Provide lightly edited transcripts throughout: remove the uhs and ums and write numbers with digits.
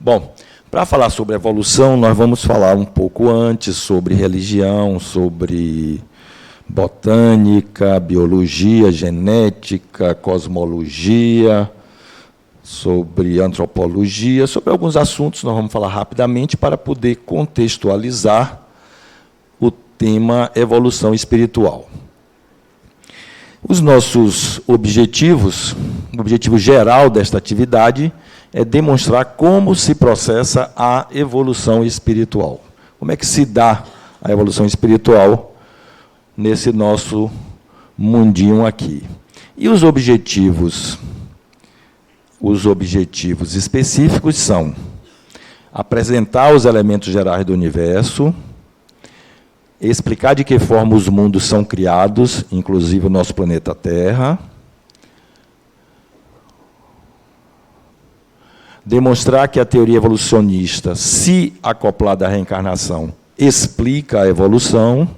Bom, para falar sobre evolução, nós vamos falar um pouco antes sobre religião, sobre botânica, biologia, genética, cosmologia, sobre antropologia, sobre alguns assuntos, nós vamos falar rapidamente para poder contextualizar o tema evolução espiritual. Os nossos objetivos, o objetivo geral desta atividade é demonstrar como se processa a evolução espiritual. Como é que se dá a evolução espiritual nesse nosso mundinho aqui. E os objetivos específicos são apresentar os elementos gerais do universo, explicar de que forma os mundos são criados, inclusive o nosso planeta Terra, demonstrar que a teoria evolucionista, se acoplada à reencarnação, explica a evolução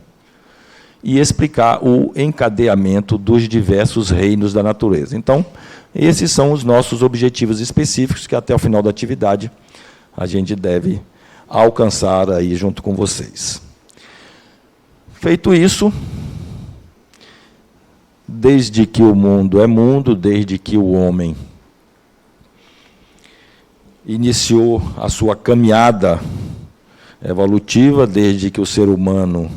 e explicar o encadeamento dos diversos reinos da natureza. Então, esses são os nossos objetivos específicos que até o final da atividade a gente deve alcançar aí junto com vocês. Feito isso, desde que o mundo é mundo, desde que o homem iniciou a sua caminhada evolutiva, desde que o ser humano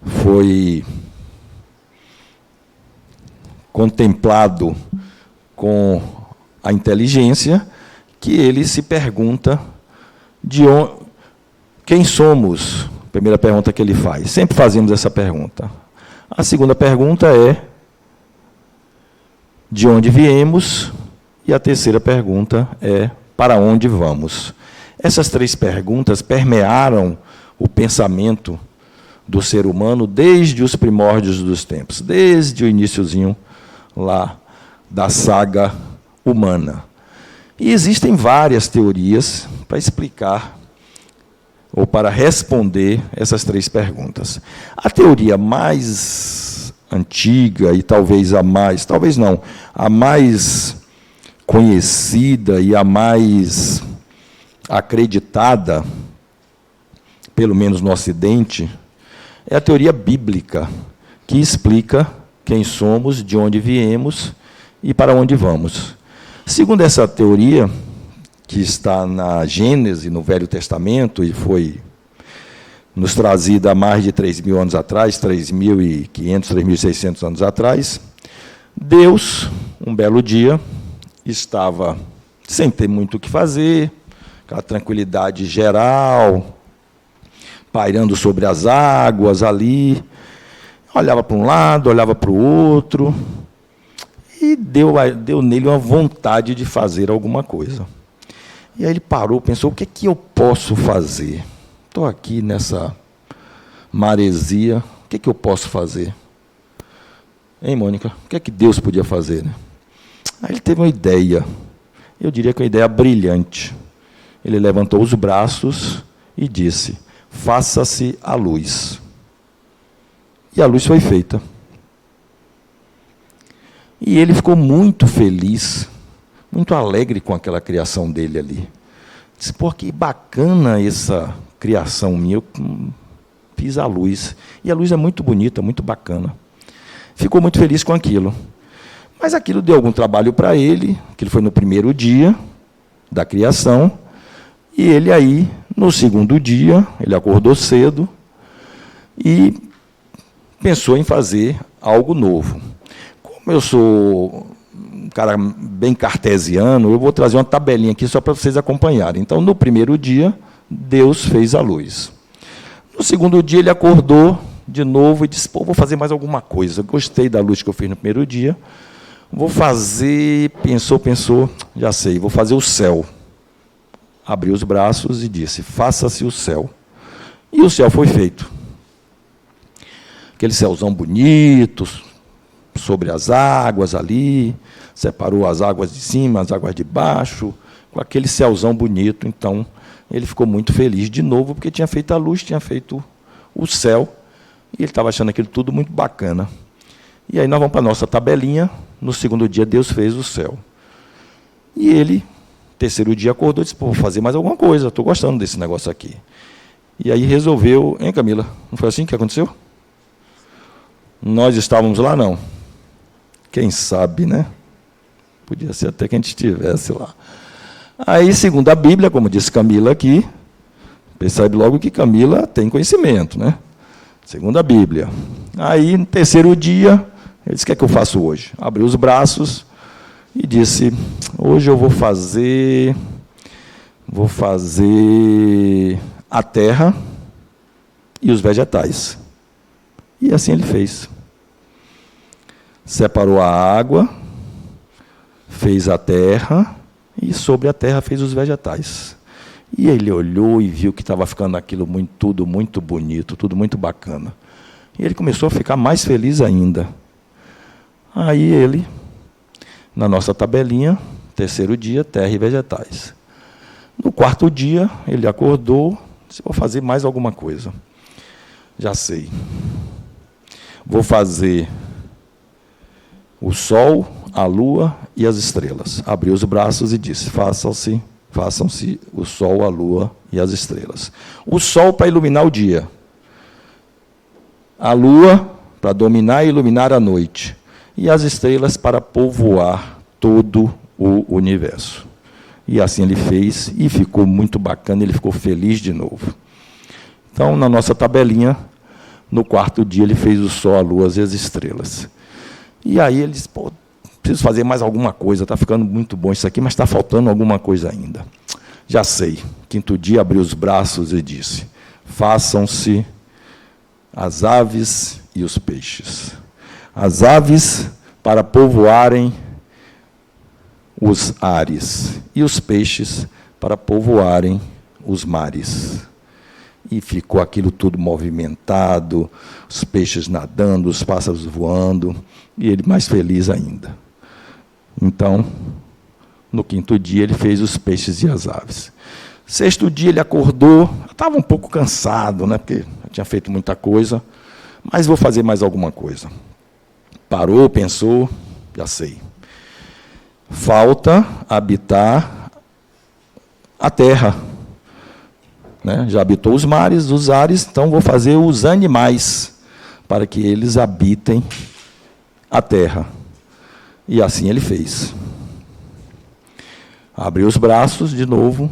foi contemplado com a inteligência, que ele se pergunta de onde, quem somos? Primeira pergunta que ele faz. Sempre fazemos essa pergunta. A segunda pergunta é de onde viemos? E a terceira pergunta é para onde vamos? Essas três perguntas permearam o pensamento do ser humano desde os primórdios dos tempos, desde o iniciozinho lá da saga humana. E existem várias teorias para explicar ou para responder essas três perguntas. A teoria mais antiga e talvez a mais conhecida e a mais acreditada, pelo menos no Ocidente, é a teoria bíblica, que explica quem somos, de onde viemos e para onde vamos. Segundo essa teoria, que está na Gênese, no Velho Testamento, e foi nos trazida há mais de 3.000 anos atrás, 3.500, 3.600 anos atrás, Deus, um belo dia, estava sem ter muito o que fazer, aquela tranquilidade geral, pairando sobre as águas ali, olhava para um lado, olhava para o outro, e deu nele uma vontade de fazer alguma coisa. E aí ele parou, pensou, o que é que eu posso fazer? Estou aqui nessa maresia, o que é que eu posso fazer? Hein, Mônica? O que é que Deus podia fazer, né? Aí ele teve uma ideia, eu diria que uma ideia brilhante. Ele levantou os braços e disse, faça-se a luz. E a luz foi feita. E ele ficou muito feliz, muito alegre com aquela criação dele ali. Disse, pô, que bacana essa criação minha, eu fiz a luz. E a luz é muito bonita, muito bacana. Ficou muito feliz com aquilo. Mas aquilo deu algum trabalho para ele, aquilo foi no primeiro dia da criação, e ele aí, no segundo dia, ele acordou cedo e pensou em fazer algo novo. Como eu sou um cara bem cartesiano, eu vou trazer uma tabelinha aqui só para vocês acompanharem. Então, no primeiro dia, Deus fez a luz. No segundo dia, ele acordou de novo e disse, pô, vou fazer mais alguma coisa. Gostei da luz que eu fiz no primeiro dia. Vou fazer, pensou, já sei, vou fazer o céu. Abriu os braços e disse, faça-se o céu. E o céu foi feito. Aquele céuzão bonito, sobre as águas ali, separou as águas de cima, as águas de baixo, com aquele céuzão bonito. Então, ele ficou muito feliz de novo, porque tinha feito a luz, tinha feito o céu, e ele estava achando aquilo tudo muito bacana. E aí nós vamos para a nossa tabelinha. No segundo dia, Deus fez o céu. E ele Terceiro dia acordou e disse, pô, vou fazer mais alguma coisa, estou gostando desse negócio aqui. E aí resolveu, hein, Camila? Não foi assim que aconteceu? Nós estávamos lá, não. Quem sabe, né? Podia ser até que a gente estivesse lá. Aí, segundo a Bíblia, como disse Camila aqui, percebe logo que Camila tem conhecimento, né? Segundo a Bíblia. Aí, no terceiro dia, ele disse, o que é que eu faço hoje? Abriu os braços e disse, hoje eu vou fazer a terra e os vegetais. E assim ele fez. Separou a água, fez a terra, e sobre a terra fez os vegetais. E ele olhou e viu que estava ficando aquilo tudo muito bonito, tudo muito bacana. E ele começou a ficar mais feliz ainda. Aí ele, na nossa tabelinha, terceiro dia, terra e vegetais. No quarto dia, ele acordou, disse, vou fazer mais alguma coisa. Já sei. Vou fazer o sol, a lua e as estrelas. Abriu os braços e disse, façam-se o sol, a lua e as estrelas. O sol para iluminar o dia. A lua para dominar e iluminar a noite. E as estrelas para povoar todo o universo. E assim ele fez, e ficou muito bacana, ele ficou feliz de novo. Então, na nossa tabelinha, no quarto dia, ele fez o sol, a lua e as estrelas. E aí ele disse, pô, preciso fazer mais alguma coisa, está ficando muito bom isso aqui, mas está faltando alguma coisa ainda. Já sei. Quinto dia, abriu os braços e disse, façam-se as aves e os peixes. As aves para povoarem os ares, e os peixes para povoarem os mares. E ficou aquilo tudo movimentado, os peixes nadando, os pássaros voando, e ele mais feliz ainda. Então, no quinto dia, ele fez os peixes e as aves. Sexto dia, ele acordou, estava um pouco cansado, né, porque eu tinha feito muita coisa, mas vou fazer mais alguma coisa. Parou, pensou, já sei. Falta habitar a terra. Né? Já habitou os mares, os ares, então vou fazer os animais, para que eles habitem a terra. E assim ele fez. Abriu os braços de novo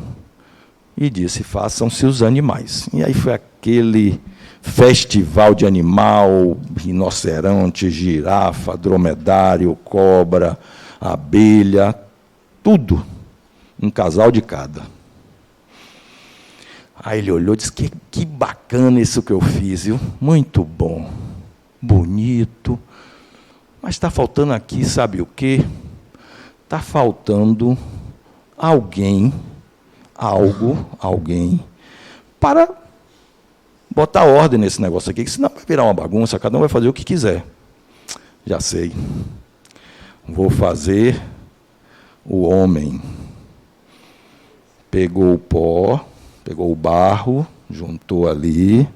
e disse, façam-se os animais. E aí foi aquele festival de animal, rinoceronte, girafa, dromedário, cobra, abelha, tudo, um casal de cada. Aí ele olhou e disse, que bacana isso que eu fiz, viu? Muito bom, bonito, mas está faltando aqui, sabe o quê? Está faltando alguém, alguém, para botar ordem nesse negócio aqui, que senão vai virar uma bagunça, cada um vai fazer o que quiser. Já sei. Vou fazer o homem. Pegou o pó, pegou o barro, juntou ali,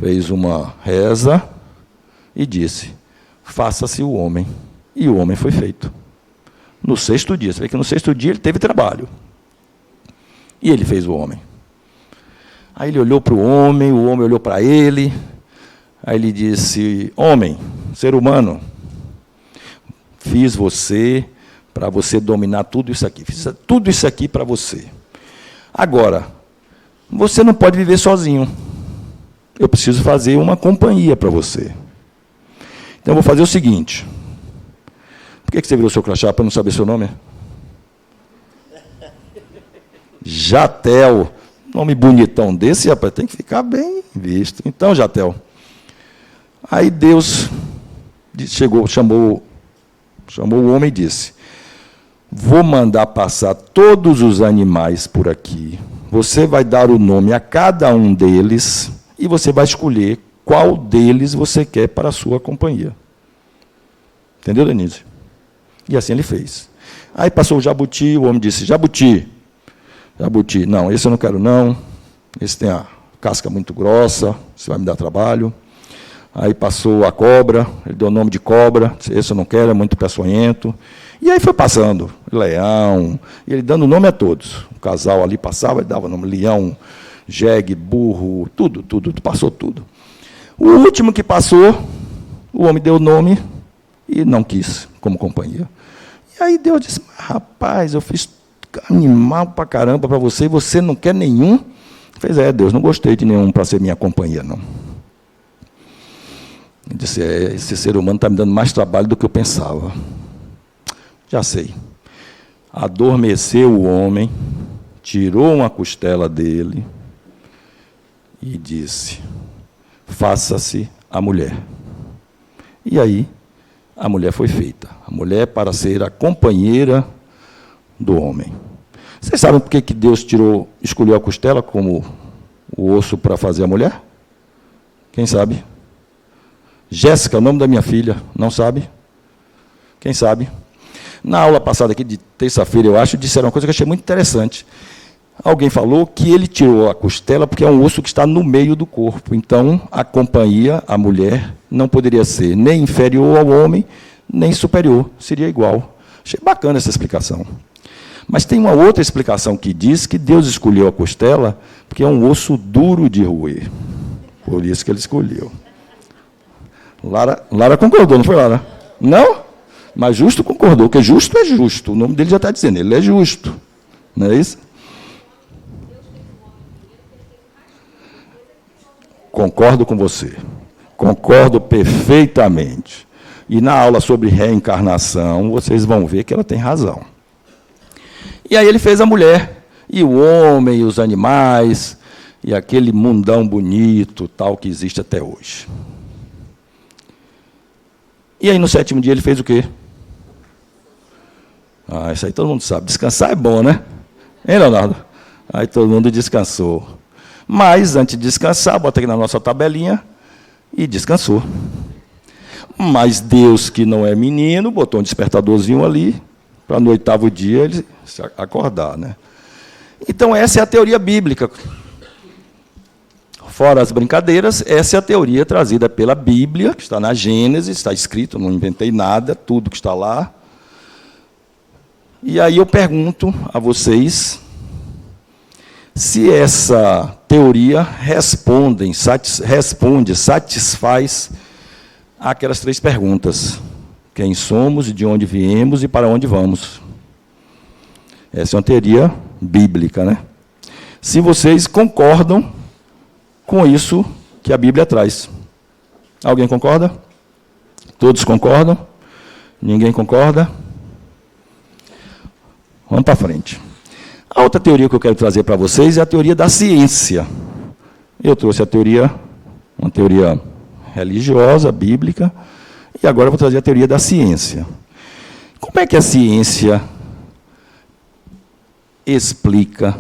fez uma reza e disse, faça-se o homem. E o homem foi feito. No sexto dia. Você vê que no sexto dia ele teve trabalho. E ele fez o homem. Aí ele olhou para o homem olhou para ele. Aí ele disse, homem, ser humano, fiz você para você dominar tudo isso aqui. Fiz tudo isso aqui para você. Agora, você não pode viver sozinho. Eu preciso fazer uma companhia para você. Então, eu vou fazer o seguinte. Por que você virou seu crachá para não saber seu nome? Jatel. Nome bonitão desse, rapaz, tem que ficar bem visto. Então, Jatel. Aí Deus chamou o homem e disse, vou mandar passar todos os animais por aqui. Você vai dar o nome a cada um deles e você vai escolher qual deles você quer para a sua companhia. Entendeu, Denise? E assim ele fez. Aí passou o jabuti, o homem disse, jabuti, não, esse eu não quero não, esse tem a casca muito grossa, isso vai me dar trabalho. Aí passou a cobra, ele deu o nome de cobra, disse, esse eu não quero, é muito peçonhento. E aí foi passando, leão, e ele dando nome a todos. O casal ali passava, ele dava nome, leão, jegue, burro, tudo, passou tudo. O último que passou, o homem deu o nome e não quis como companhia. E aí Deus disse, rapaz, eu fiz animal pra caramba para você, e você não quer nenhum? Fez, Deus, não gostei de nenhum para ser minha companhia, não. Ele disse, esse ser humano está me dando mais trabalho do que eu pensava. Já sei. Adormeceu o homem, tirou uma costela dele e disse, faça-se a mulher. E aí, a mulher foi feita. A mulher para ser a companheira do homem. Vocês sabem por que Deus escolheu a costela como o osso para fazer a mulher? Quem sabe? Jéssica, o nome da minha filha, não sabe? Quem sabe? Na aula passada aqui, de terça-feira, eu acho, disseram uma coisa que eu achei muito interessante. Alguém falou que ele tirou a costela porque é um osso que está no meio do corpo. Então, a companhia, a mulher, não poderia ser nem inferior ao homem, nem superior. Seria igual. Achei bacana essa explicação. Mas tem uma outra explicação que diz que Deus escolheu a costela porque é um osso duro de roer. Por isso que ele escolheu. Lara concordou, não foi, Lara? Não? Mas justo concordou, porque justo é justo. O nome dele já está dizendo, ele é justo. Não é isso? Concordo com você. Concordo perfeitamente. E na aula sobre reencarnação, vocês vão ver que ela tem razão. E aí ele fez a mulher, e o homem, e os animais, e aquele mundão bonito, tal, que existe até hoje. E aí, no 7º dia, ele fez o quê? Isso aí todo mundo sabe. Descansar é bom, né? Hein, Leonardo? Aí todo mundo descansou. Mas, antes de descansar, bota aqui na nossa tabelinha, e descansou. Mas Deus, que não é menino, botou um despertadorzinho ali, para no 8º dia ele se acordar, né? Então, essa é a teoria bíblica. Fora as brincadeiras, essa é a teoria trazida pela Bíblia, que está na Gênesis, está escrito, não inventei nada, tudo que está lá. E aí eu pergunto a vocês se essa teoria satisfaz aquelas 3 perguntas. Quem somos, de onde viemos e para onde vamos. Essa é uma teoria bíblica, né? Se vocês concordam com isso que a Bíblia traz. Alguém concorda? Todos concordam? Ninguém concorda? Vamos para frente. A outra teoria que eu quero trazer para vocês é a teoria da ciência. Eu trouxe uma teoria religiosa, bíblica, e agora eu vou trazer a teoria da ciência. Como é que a ciência explica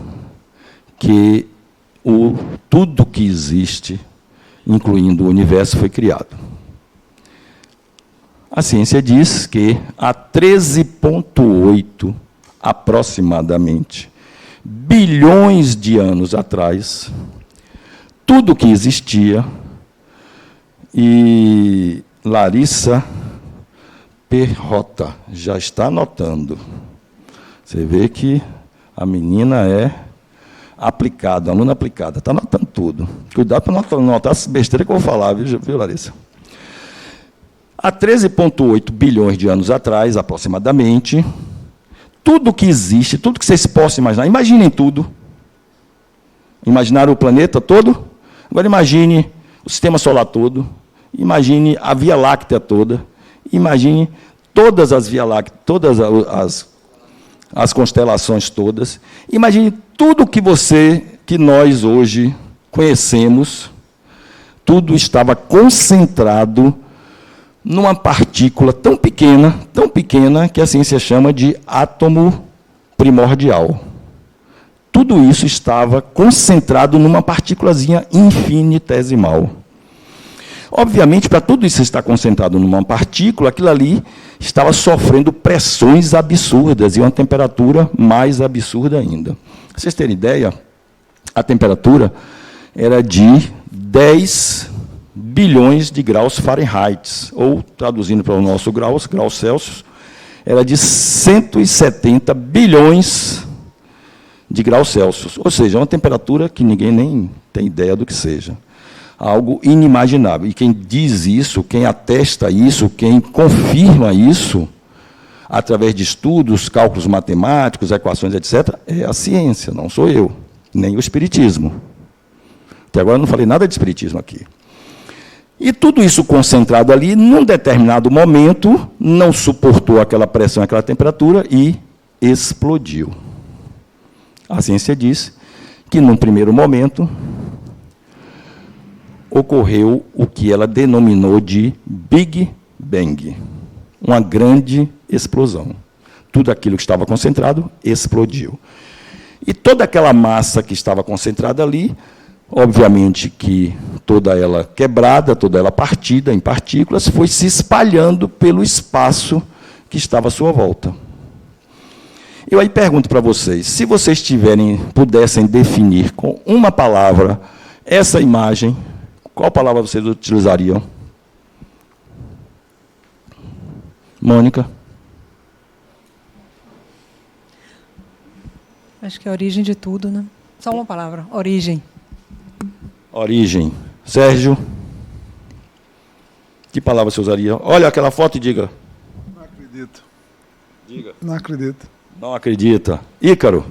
que tudo que existe, incluindo o universo, foi criado? A ciência diz que há 13,8, aproximadamente, bilhões de anos atrás, tudo que existia, e Larissa Perrota já está anotando. Você vê que a menina é aplicada, aluna aplicada, está anotando tudo. Cuidado para não anotar as besteiras que eu vou falar, viu, Larissa? Há 13,8 bilhões de anos atrás, aproximadamente, tudo que existe, tudo que vocês possam imaginar, imaginem tudo. Imaginaram o planeta todo? Agora imagine o sistema solar todo, imagine a Via Láctea toda, imagine todas as Via Láctea, todas as constelações todas, imagine tudo que nós hoje conhecemos, tudo estava concentrado numa partícula tão pequena, que a ciência chama de átomo primordial. Tudo isso estava concentrado numa partículazinha infinitesimal. Obviamente, para tudo isso estar concentrado numa partícula, aquilo ali estava sofrendo pressões absurdas e uma temperatura mais absurda ainda. Para vocês terem ideia, a temperatura era de 10 bilhões de graus Fahrenheit, ou, traduzindo para o nosso graus Celsius, era de 170 bilhões de graus Celsius. Ou seja, uma temperatura que ninguém nem tem ideia do que seja. Algo inimaginável. E quem diz isso, quem atesta isso, quem confirma isso, através de estudos, cálculos matemáticos, equações, etc., é a ciência, não sou eu, nem o espiritismo. Até agora eu não falei nada de espiritismo aqui. E tudo isso concentrado ali, num determinado momento, não suportou aquela pressão, aquela temperatura e explodiu. A ciência diz que, num primeiro momento, ocorreu o que ela denominou de Big Bang, uma grande explosão. Tudo aquilo que estava concentrado explodiu. E toda aquela massa que estava concentrada ali, obviamente que toda ela quebrada, toda ela partida em partículas, foi se espalhando pelo espaço que estava à sua volta. Eu aí pergunto para vocês, se vocês pudessem definir com uma palavra essa imagem, qual palavra vocês utilizariam? Mônica? Acho que é a origem de tudo, né? Só uma palavra, origem. Origem. Sérgio? Que palavra você usaria? Olha aquela foto e diga. Não acredito. Diga. Não acredito. Não acredita. Ícaro,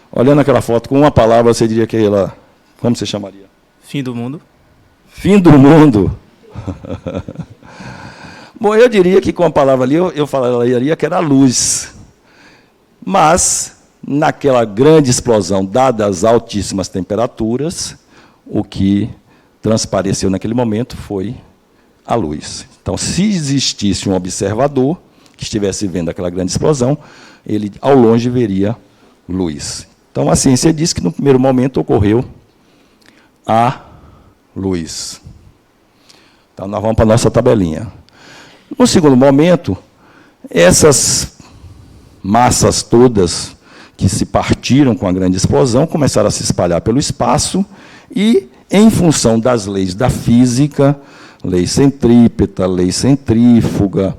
olhando aquela foto, com uma palavra, você diria que ela... Como você chamaria? Fim do mundo. Fim do mundo. Bom, eu diria que com a palavra ali, eu falaria que era a luz. Mas, naquela grande explosão, dadas as altíssimas temperaturas, o que transpareceu naquele momento foi a luz. Então, se existisse um observador que estivesse vendo aquela grande explosão, ele, ao longe, veria luz. Então, a ciência diz que, no primeiro momento, ocorreu a luz. Então, nós vamos para a nossa tabelinha. No segundo momento, essas massas todas que se partiram com a grande explosão começaram a se espalhar pelo espaço e, em função das leis da física, lei centrípeta, lei centrífuga,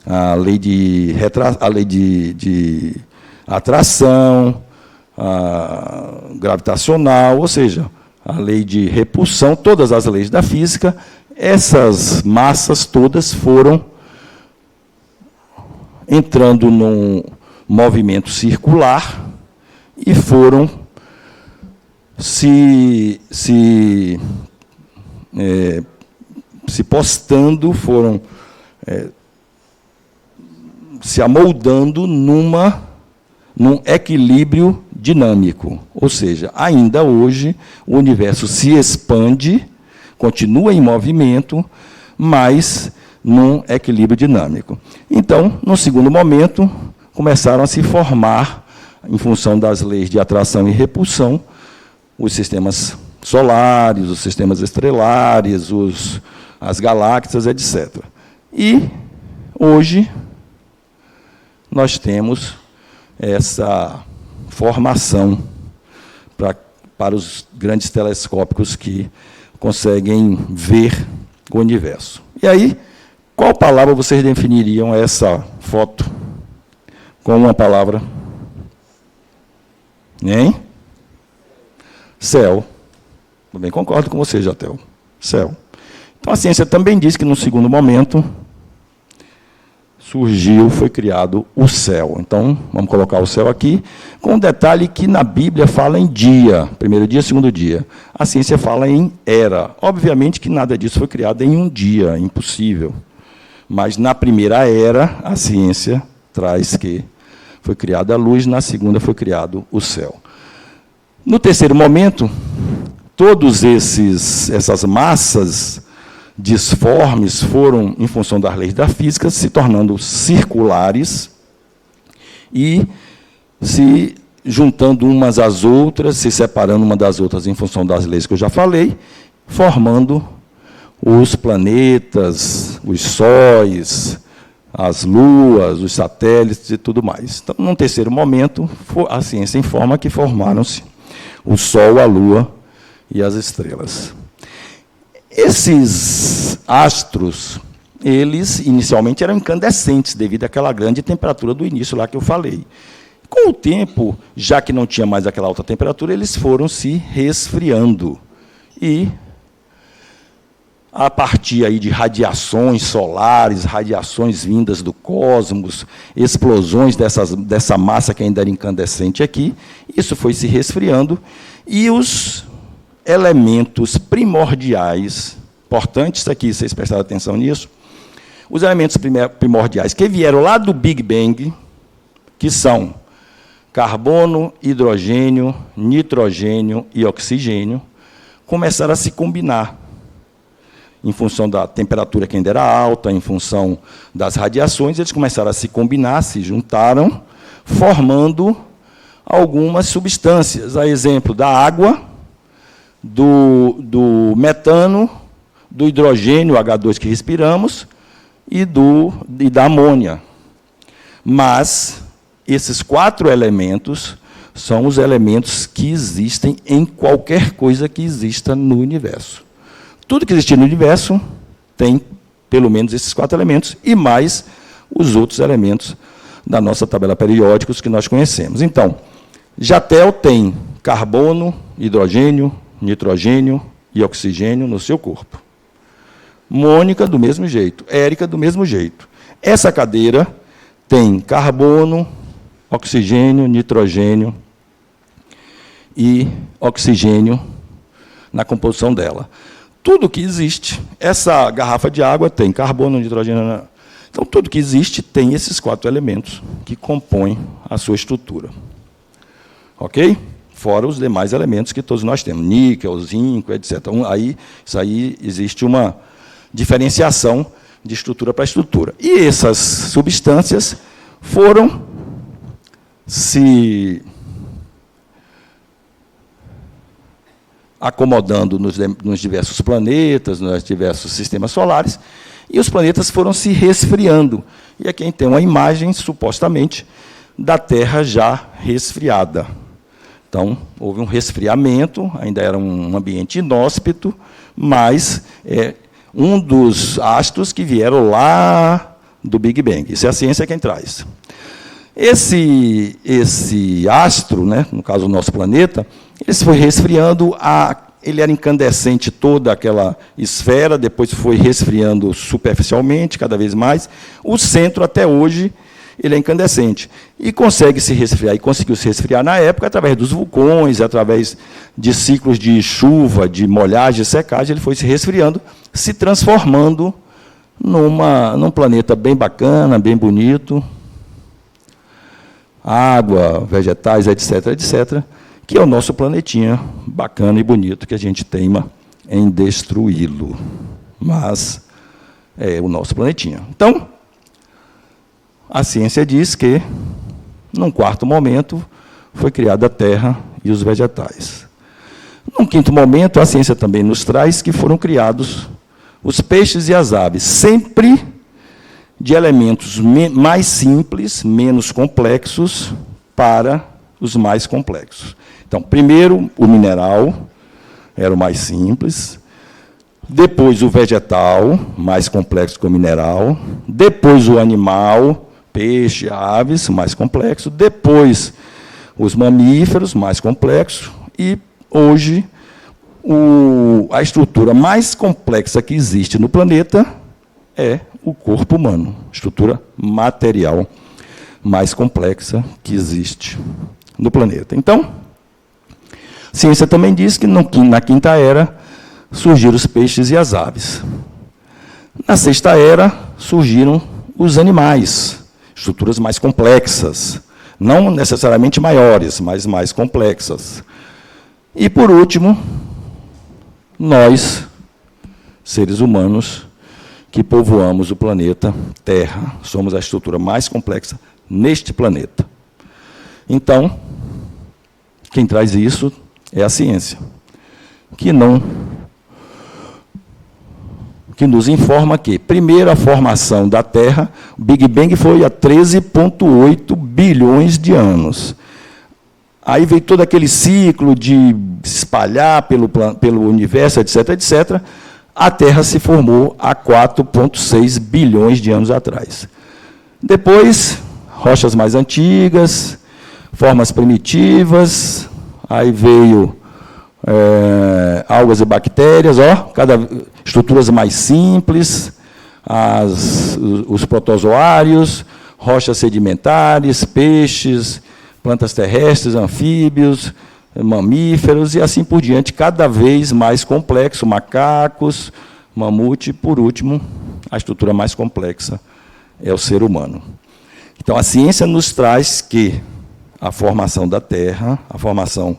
a lei de atração, gravitacional, ou seja, a lei de repulsão, todas as leis da física, essas massas todas foram entrando num movimento circular e foram se postando, foram se amoldando num equilíbrio dinâmico. Ou seja, ainda hoje o universo se expande, continua em movimento, mas num equilíbrio dinâmico. Então, no segundo momento, começaram a se formar, em função das leis de atração e repulsão, os sistemas solares, os sistemas estelares, as galáxias, etc. E, hoje, nós temos essa formação para os grandes telescópicos que conseguem ver o universo. E aí, qual palavra vocês definiriam essa foto? Com uma palavra? Hein? Céu. Também concordo com você, Jatel. Céu. Então, a ciência também diz que, no segundo momento, foi criado o céu. Então, vamos colocar o céu aqui, com um detalhe que na Bíblia fala em dia, primeiro dia, segundo dia. A ciência fala em era. Obviamente que nada disso foi criado em um dia, impossível. Mas na primeira era, a ciência traz que foi criada a luz, na segunda foi criado o céu. No terceiro momento, todas essas massas disformes foram, em função das leis da física, se tornando circulares e se juntando umas às outras, se separando uma das outras em função das leis que eu já falei, formando os planetas, os sóis, as luas, os satélites e tudo mais. Então, num terceiro momento, a ciência informa que formaram-se o Sol, a Lua e as estrelas. Esses astros, eles inicialmente eram incandescentes, devido àquela grande temperatura do início lá que eu falei. Com o tempo, já que não tinha mais aquela alta temperatura, eles foram se resfriando. E, a partir aí de radiações solares, radiações vindas do cosmos, explosões dessa massa que ainda era incandescente aqui, isso foi se resfriando, e os elementos primordiais, importantes aqui, vocês prestaram atenção nisso, os elementos primordiais que vieram lá do Big Bang, que são carbono, hidrogênio, nitrogênio e oxigênio, começaram a se combinar, em função da temperatura que ainda era alta, em função das radiações, eles começaram a se combinar, se juntaram, formando algumas substâncias, a exemplo da água, do metano, do hidrogênio, H2 que respiramos, e da amônia. Mas esses 4 elementos são os elementos que existem em qualquer coisa que exista no universo. Tudo que existe no universo tem, pelo menos, esses 4 elementos, e mais os outros elementos da nossa tabela periódica, os que nós conhecemos. Então, Jatel tem carbono, hidrogênio, nitrogênio e oxigênio no seu corpo. Mônica, do mesmo jeito. Érica, do mesmo jeito. Essa cadeira tem carbono, oxigênio, nitrogênio e oxigênio na composição dela. Tudo que existe, essa garrafa de água tem carbono, nitrogênio. Então, tudo que existe tem esses 4 elementos que compõem a sua estrutura. Ok? Fora os demais elementos que todos nós temos, níquel, zinco, etc. Isso aí existe uma diferenciação de estrutura para estrutura. E essas substâncias foram se acomodando nos diversos planetas, nos diversos sistemas solares, e os planetas foram se resfriando. E aqui a gente tem uma imagem, supostamente, da Terra já resfriada. Então, houve um resfriamento, ainda era um ambiente inóspito, mas um dos astros que vieram lá do Big Bang. Isso é a ciência quem traz. Esse astro, né, no caso o nosso planeta, ele se foi resfriando, ele era incandescente toda aquela esfera, depois foi resfriando superficialmente, cada vez mais. O centro, até hoje, ele é incandescente. E consegue se resfriar, e conseguiu se resfriar na época, através dos vulcões, através de ciclos de chuva, de molhagem e secagem, ele foi se resfriando, se transformando num planeta bem bacana, bem bonito, água, vegetais, etc., etc., que é o nosso planetinha bacana e bonito, que a gente teima em destruí-lo. Mas é o nosso planetinha. Então, a ciência diz que, num 4º momento, foi criada a Terra e os vegetais. Num 5º momento, a ciência também nos traz que foram criados os peixes e as aves, sempre de elementos mais simples, menos complexos, para os mais complexos. Então, primeiro, o mineral era o mais simples, depois o vegetal, mais complexo que o mineral, depois o animal, peixe, aves, mais complexo, depois os mamíferos, mais complexos, e hoje a estrutura mais complexa que existe no planeta é o corpo humano, estrutura material mais complexa que existe no planeta. Então, a ciência também diz que na 5ª era surgiram os peixes e as aves. Na 6ª era surgiram os animais, estruturas mais complexas, não necessariamente maiores, mas mais complexas. E, por último, nós, seres humanos, que povoamos o planeta Terra, somos a estrutura mais complexa neste planeta. Então, quem traz isso é a ciência, que nos informa que, primeiro, a formação da Terra, o Big Bang foi há 13,8 bilhões de anos. Aí veio todo aquele ciclo de se espalhar pelo universo, etc., etc., a Terra se formou há 4,6 bilhões de anos atrás. Depois, rochas mais antigas, formas primitivas, aí veio algas e bactérias, estruturas mais simples, os protozoários, rochas sedimentares, peixes, plantas terrestres, anfíbios, mamíferos e assim por diante, cada vez mais complexo, macacos, mamute, e, por último, a estrutura mais complexa é o ser humano. Então, a ciência nos traz que a formação da Terra, a formação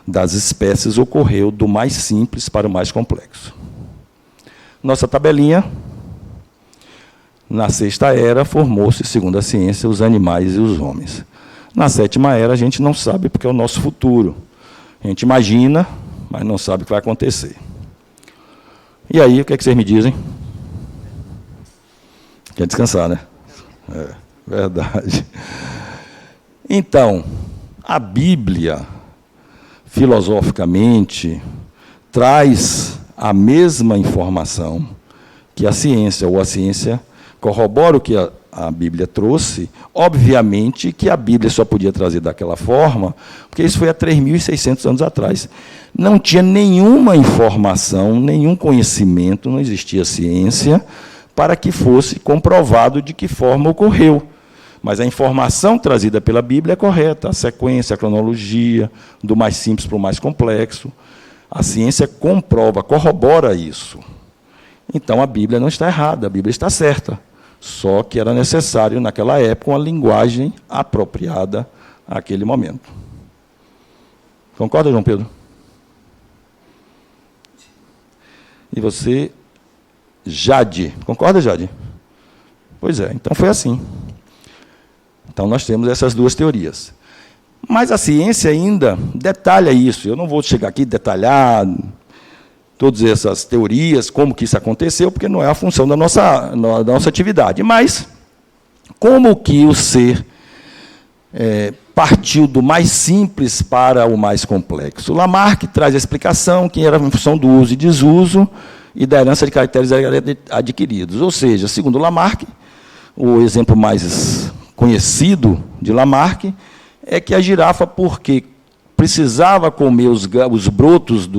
das espécies ocorreu do mais simples para o mais complexo. Nossa tabelinha, na sexta era, formou-se, segundo a ciência, os animais e os homens. Na sétima era, a gente não sabe, porque é o nosso futuro. A gente imagina, mas não sabe o que vai acontecer. E aí, o que é que vocês me dizem? Quer descansar, né? É, verdade. Então, a Bíblia, filosoficamente, traz a mesma informação que a ciência, ou a ciência corrobora o que a Bíblia trouxe. Obviamente que a Bíblia só podia trazer daquela forma, porque isso foi há 3.600 anos atrás. Não tinha nenhuma informação, nenhum conhecimento, não existia ciência, para que fosse comprovado de que forma ocorreu. Mas a informação trazida pela Bíblia é correta, a sequência, a cronologia, do mais simples para o mais complexo. A ciência comprova, corrobora isso. Então, a Bíblia não está errada, a Bíblia está certa. Só que era necessário, naquela época, uma linguagem apropriada àquele momento. Concorda, João Pedro? E você, Jade. Concorda, Jade? Pois é, então foi assim. Então, nós temos essas duas teorias. Mas a ciência ainda detalha isso. Eu não vou chegar aqui e detalhar todas essas teorias, como que isso aconteceu, porque não é a função da nossa atividade. Mas, como que o ser partiu do mais simples para o mais complexo? Lamarck traz a explicação que era em função do uso e desuso e da herança de caracteres adquiridos. Ou seja, segundo Lamarck, o exemplo mais conhecido de Lamarck é que a girafa, porque precisava comer os brotos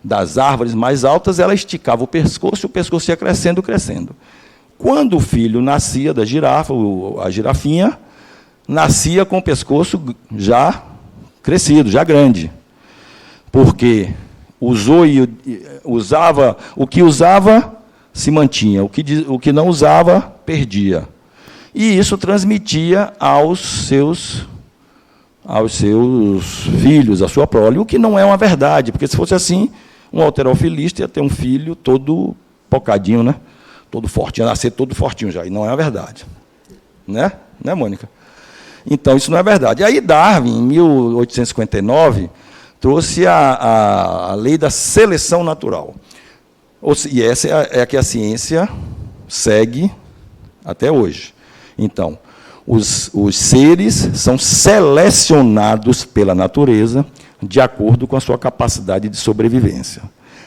das árvores mais altas, ela esticava o pescoço ia crescendo, crescendo. Quando o filho nascia da girafa, a girafinha, nascia com o pescoço já crescido, já grande. Porque usava, o que usava se mantinha, o que não usava, perdia. E isso transmitia aos seus filhos, à sua prole, o que não é uma verdade, porque se fosse assim, um halterofilista ia ter um filho todo pocadinho, né? Todo fortinho, ia nascer todo fortinho já, e não é uma verdade. Né, Mônica? Então, isso não é verdade. E aí, Darwin, em 1859, trouxe a lei da seleção natural. E essa é a que a ciência segue até hoje. Então, os seres são selecionados pela natureza de acordo com a sua capacidade de sobrevivência.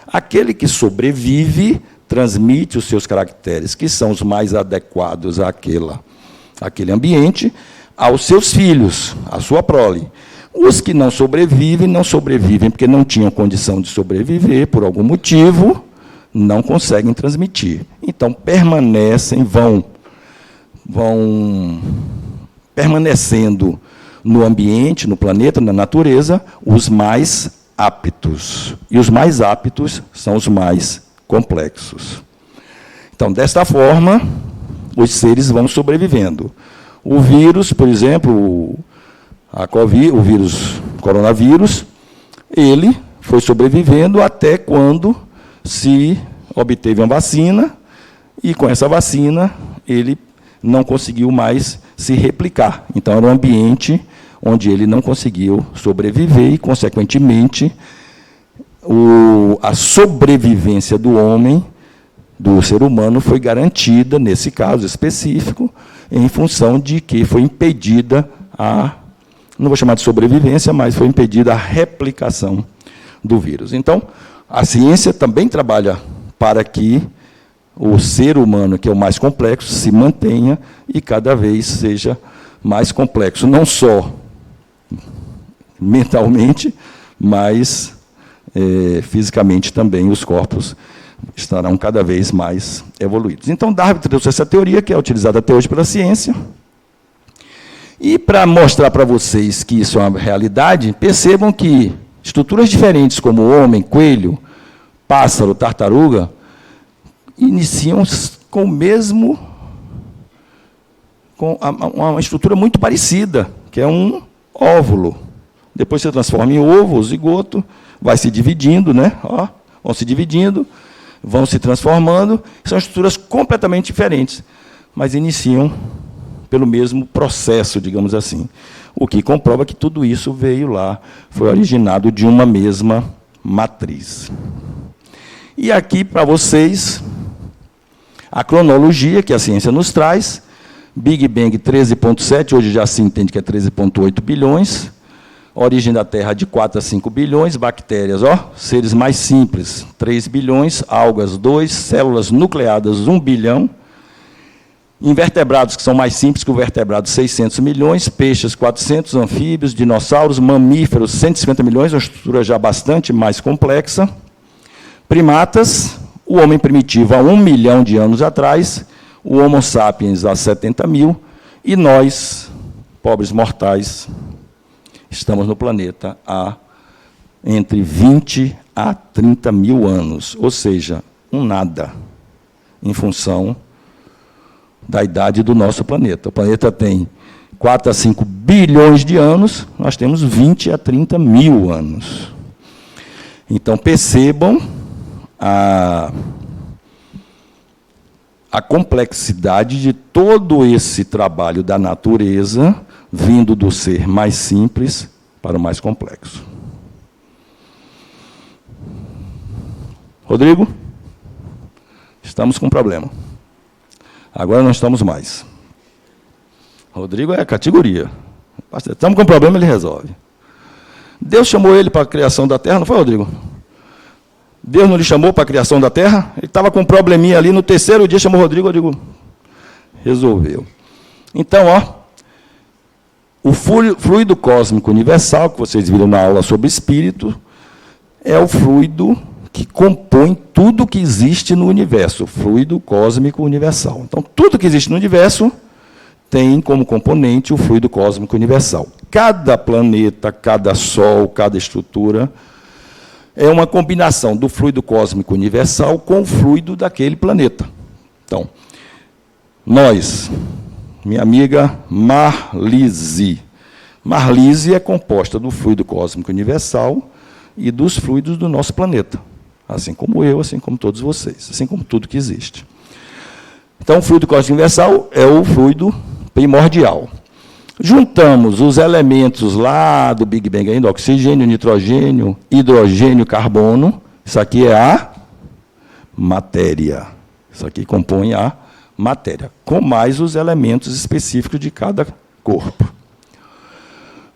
Aquele que sobrevive transmite os seus caracteres, que são os mais adequados àquele ambiente, aos seus filhos, à sua prole. Os que não sobrevivem porque não tinham condição de sobreviver, por algum motivo, não conseguem transmitir. Então, vão permanecendo no ambiente, no planeta, na natureza, os mais aptos. E os mais aptos são os mais complexos. Então, desta forma, os seres vão sobrevivendo. O vírus, por exemplo, o vírus coronavírus, ele foi sobrevivendo até quando se obteve uma vacina, e com essa vacina ele não conseguiu mais se replicar. Então, era um ambiente onde ele não conseguiu sobreviver e, consequentemente, a sobrevivência do homem, do ser humano, foi garantida, nesse caso específico, em função de que foi impedida não vou chamar de sobrevivência, mas foi impedida a replicação do vírus. Então, a ciência também trabalha para que o ser humano, que é o mais complexo, se mantenha e cada vez seja mais complexo, não só mentalmente, mas fisicamente também os corpos estarão cada vez mais evoluídos. Então, Darwin trouxe essa teoria, que é utilizada até hoje pela ciência. E, para mostrar para vocês que isso é uma realidade, percebam que estruturas diferentes, como homem, coelho, pássaro, tartaruga, iniciam com o mesmo, com uma estrutura muito parecida, que é um óvulo. Depois se transforma em ovo, o zigoto, vai se dividindo, né? Ó, vão se dividindo, vão se transformando, são estruturas completamente diferentes, mas iniciam pelo mesmo processo, digamos assim. O que comprova que tudo isso veio lá, foi originado de uma mesma matriz. E aqui, para vocês, a cronologia que a ciência nos traz, Big Bang 13,7, hoje já se entende que é 13,8 bilhões, origem da Terra de 4 a 5 bilhões, bactérias, ó, seres mais simples, 3 bilhões, algas 2, células nucleadas 1 bilhão, invertebrados, que são mais simples que o vertebrado, 600 milhões, peixes 400, anfíbios, dinossauros, mamíferos 150 milhões, uma estrutura já bastante mais complexa, primatas, o homem primitivo há 1 milhão de anos atrás, o Homo sapiens há 70 mil, e nós, pobres mortais, estamos no planeta há entre 20 a 30 mil anos, ou seja, um nada, em função da idade do nosso planeta. O planeta tem 4 a 5 bilhões de anos, nós temos 20 a 30 mil anos. Então, percebam a complexidade de todo esse trabalho da natureza, vindo do ser mais simples para o mais complexo. Rodrigo? Estamos com um problema. Agora não estamos mais. Rodrigo é a categoria. Estamos com um problema, ele resolve. Deus chamou ele para a criação da Terra, não foi, Rodrigo? Deus não lhe chamou para a criação da Terra? Ele estava com um probleminha ali, no terceiro dia chamou o Rodrigo, resolveu. Então, ó, o fluido cósmico universal, que vocês viram na aula sobre espírito, é o fluido que compõe tudo que existe no universo, o fluido cósmico universal. Então, tudo que existe no universo tem como componente o fluido cósmico universal. Cada planeta, cada sol, cada estrutura é uma combinação do fluido cósmico universal com o fluido daquele planeta. Então, nós, minha amiga Marlise. Marlise é composta do fluido cósmico universal e dos fluidos do nosso planeta. Assim como eu, assim como todos vocês, assim como tudo que existe. Então, o fluido cósmico universal é o fluido primordial. Juntamos os elementos lá do Big Bang ainda, oxigênio, nitrogênio, hidrogênio, carbono. Isso aqui é a matéria. Isso aqui compõe a matéria, com mais os elementos específicos de cada corpo.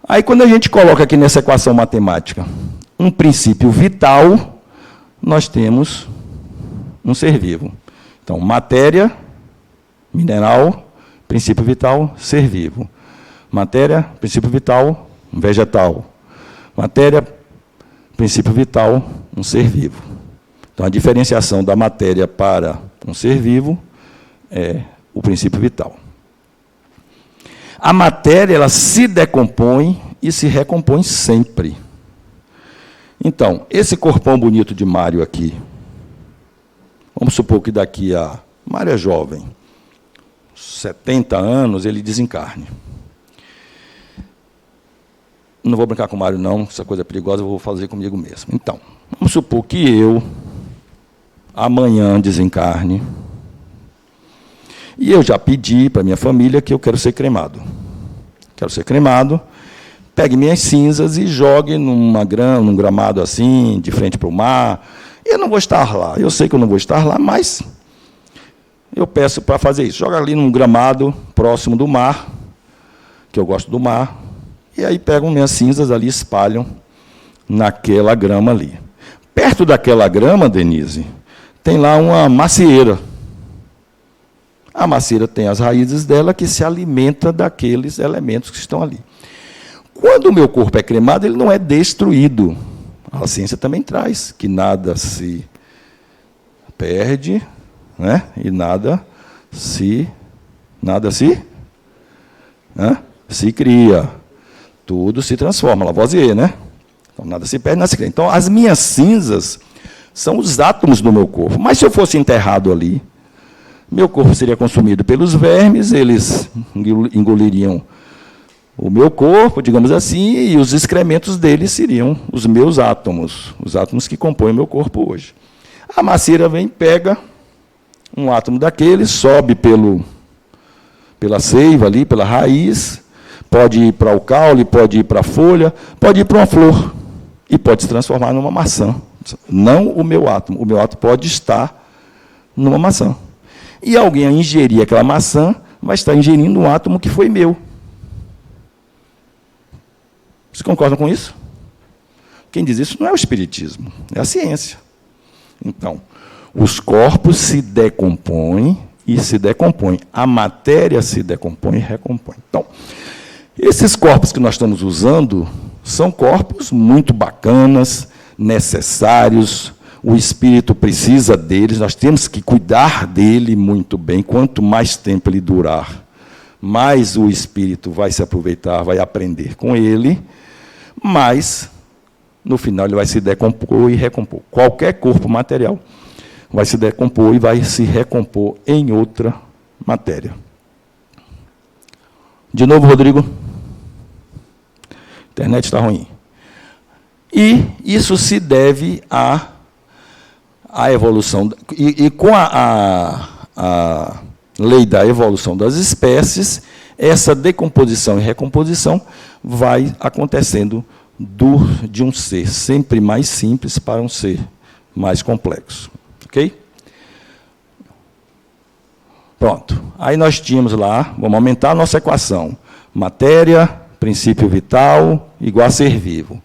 Aí, quando a gente coloca aqui nessa equação matemática um princípio vital, nós temos um ser vivo. Então, matéria, mineral, princípio vital, ser vivo. Matéria, princípio vital, um vegetal. Matéria, princípio vital, um ser vivo. Então, a diferenciação da matéria para um ser vivo é o princípio vital. A matéria, ela se decompõe e se recompõe sempre. Então, esse corpão bonito de Mário aqui, vamos supor que daqui a... Mário é jovem, 70 anos, ele desencarne. Não vou brincar com o Mário, não, essa coisa é perigosa, eu vou fazer comigo mesmo. Então, vamos supor que eu, amanhã, desencarne, e eu já pedi para minha família que eu quero ser cremado. Quero ser cremado, pegue minhas cinzas e jogue num gramado assim, de frente para o mar. Eu não vou estar lá, eu sei que eu não vou estar lá, mas eu peço para fazer isso. Joga ali num gramado próximo do mar, que eu gosto do mar, e aí pegam minhas cinzas ali e espalham naquela grama ali. Perto daquela grama, Denise, tem lá uma macieira. A macieira tem as raízes dela que se alimenta daqueles elementos que estão ali. Quando o meu corpo é cremado, ele não é destruído. A ciência também traz que nada se perde, né? E nada se cria. Tudo se transforma. Lavoisier, né? Então, nada se perde, nada se cria. Então, as minhas cinzas são os átomos do meu corpo. Mas se eu fosse enterrado ali, meu corpo seria consumido pelos vermes, eles engoliriam o meu corpo, digamos assim, e os excrementos deles seriam os meus átomos, os átomos que compõem o meu corpo hoje. A macieira vem, pega um átomo daquele, sobe pela seiva ali, pela raiz, pode ir para o caule, pode ir para a folha, pode ir para uma flor, e pode se transformar numa maçã. Não o meu átomo pode estar numa maçã. E alguém a ingerir aquela maçã, vai estar ingerindo um átomo que foi meu. Vocês concordam com isso? Quem diz isso não é o espiritismo, é a ciência. Então, os corpos se decompõem e se decompõem. A matéria se decompõe e recompõe. Então, esses corpos que nós estamos usando são corpos muito bacanas, necessários. O espírito precisa deles, nós temos que cuidar dele muito bem. Quanto mais tempo ele durar, mais o espírito vai se aproveitar, vai aprender com ele, mas, no final, ele vai se decompor e recompor. Qualquer corpo material vai se decompor e vai se recompor em outra matéria. De novo, Rodrigo. A internet está ruim. E isso se deve à evolução. E com a lei da evolução das espécies, essa decomposição e recomposição vai acontecendo de um ser sempre mais simples para um ser mais complexo. Ok? Pronto. Aí nós tínhamos lá, vamos aumentar a nossa equação. Matéria, princípio vital, igual a ser vivo.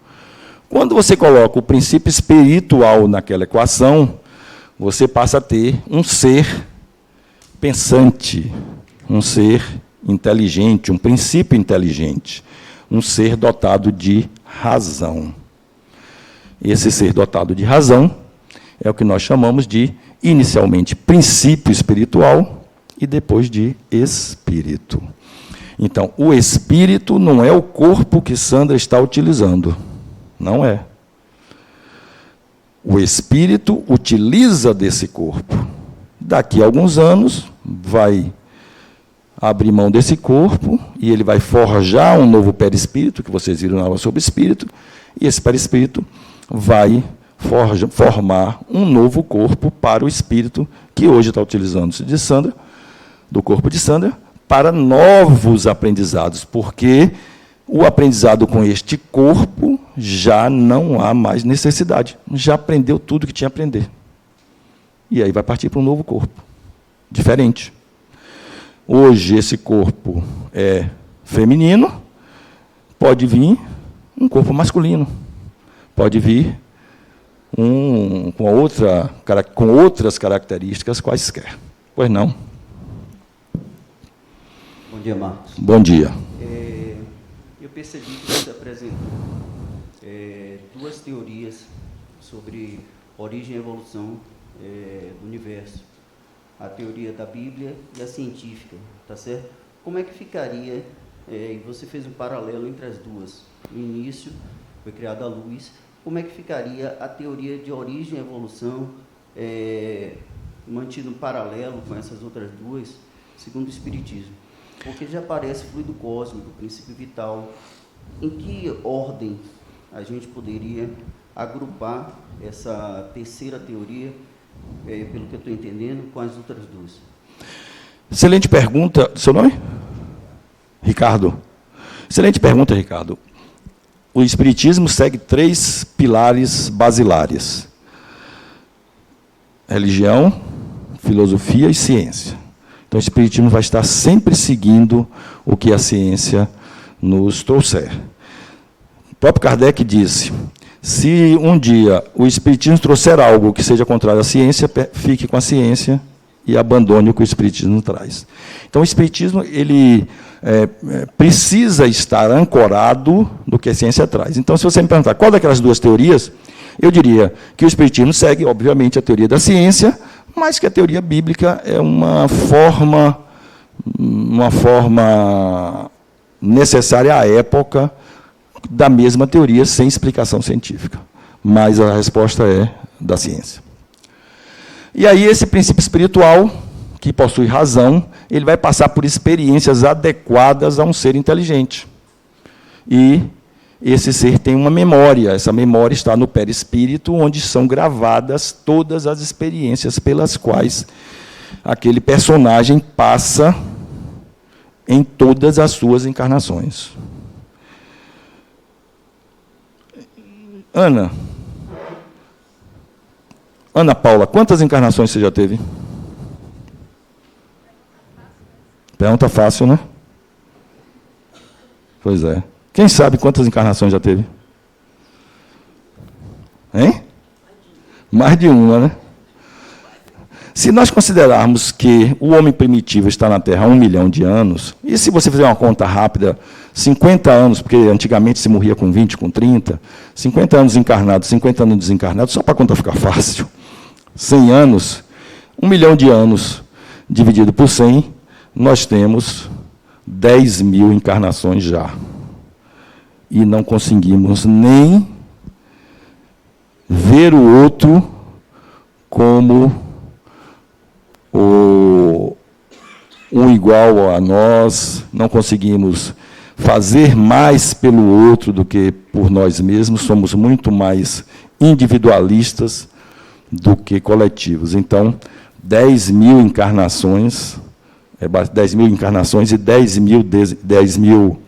Quando você coloca o princípio espiritual naquela equação, você passa a ter um ser pensante, um ser inteligente, um princípio inteligente, um ser dotado de razão. Esse ser dotado de razão é o que nós chamamos de, inicialmente, princípio espiritual e depois de espírito. Então, o espírito não é o corpo que Sandra está utilizando. Não é. O espírito utiliza desse corpo. Daqui a alguns anos, vai abrir mão desse corpo e ele vai forjar um novo perispírito, que vocês viram na aula sobre espírito, e esse perispírito vai formar um novo corpo para o espírito, que hoje está utilizando-se de Sandra, do corpo de Sandra, para novos aprendizados, porque o aprendizado com este corpo já não há mais necessidade. Já aprendeu tudo que tinha a aprender. E aí vai partir para um novo corpo, diferente. Hoje esse corpo é feminino, pode vir um corpo masculino, pode vir com outras características quaisquer. Pois não? Bom dia, Marcos. Bom dia. Eu percebi que você apresentou duas teorias sobre origem e evolução do universo. A teoria da Bíblia e a científica, tá certo? Como é que ficaria, e você fez um paralelo entre as duas, no início foi criada a luz, como é que ficaria a teoria de origem e evolução, mantido um paralelo com essas outras duas, segundo o Espiritismo? Porque já aparece fluido cósmico, princípio vital. Em que ordem a gente poderia agrupar essa terceira teoria, pelo que eu estou entendendo, com as outras duas? Excelente pergunta. Seu nome? Ricardo. Excelente pergunta, Ricardo. O Espiritismo segue 3 pilares basilares: religião, filosofia e ciência. Então, o Espiritismo vai estar sempre seguindo o que a ciência nos trouxer. O próprio Kardec disse: Se um dia o Espiritismo trouxer algo que seja contrário à ciência, fique com a ciência e abandone o que o Espiritismo traz. Então, o Espiritismo ele precisa estar ancorado no que a ciência traz. Então, se você me perguntar qual daquelas duas teorias, eu diria que o Espiritismo segue, obviamente, a teoria da ciência, mas que a teoria bíblica é uma forma necessária à época da mesma teoria, sem explicação científica. Mas a resposta é da ciência. E aí, esse princípio espiritual, que possui razão, ele vai passar por experiências adequadas a um ser inteligente. E esse ser tem uma memória. Essa memória está no perispírito, onde são gravadas todas as experiências pelas quais aquele personagem passa em todas as suas encarnações. Ana Paula, quantas encarnações você já teve? Pergunta fácil, né? Pois é. Quem sabe quantas encarnações já teve? Hein? Mais de uma, né? Se nós considerarmos que o homem primitivo está na Terra há 1 milhão de anos, e se você fizer uma conta rápida, 50 anos, porque antigamente se morria com 20, com 30, 50 anos encarnados, 50 anos desencarnados, só para a conta ficar fácil, 100 anos, 1 milhão de anos dividido por 100, nós temos 10 mil encarnações já. E não conseguimos nem ver o outro como um igual a nós, não conseguimos fazer mais pelo outro do que por nós mesmos, somos muito mais individualistas do que coletivos. Então, 10 mil encarnações, 10 mil encarnações e 10 mil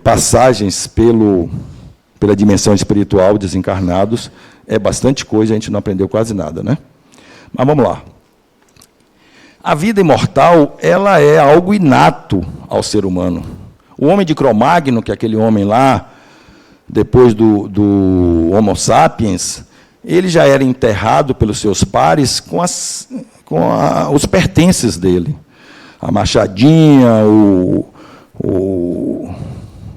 passagens pela dimensão espiritual, desencarnados, é bastante coisa, a gente não aprendeu quase nada, né? Mas vamos lá. A vida imortal, ela é algo inato ao ser humano. O homem de Cro-Magno, que é aquele homem lá, depois do Homo sapiens, ele já era enterrado pelos seus pares com os pertences dele. A machadinha,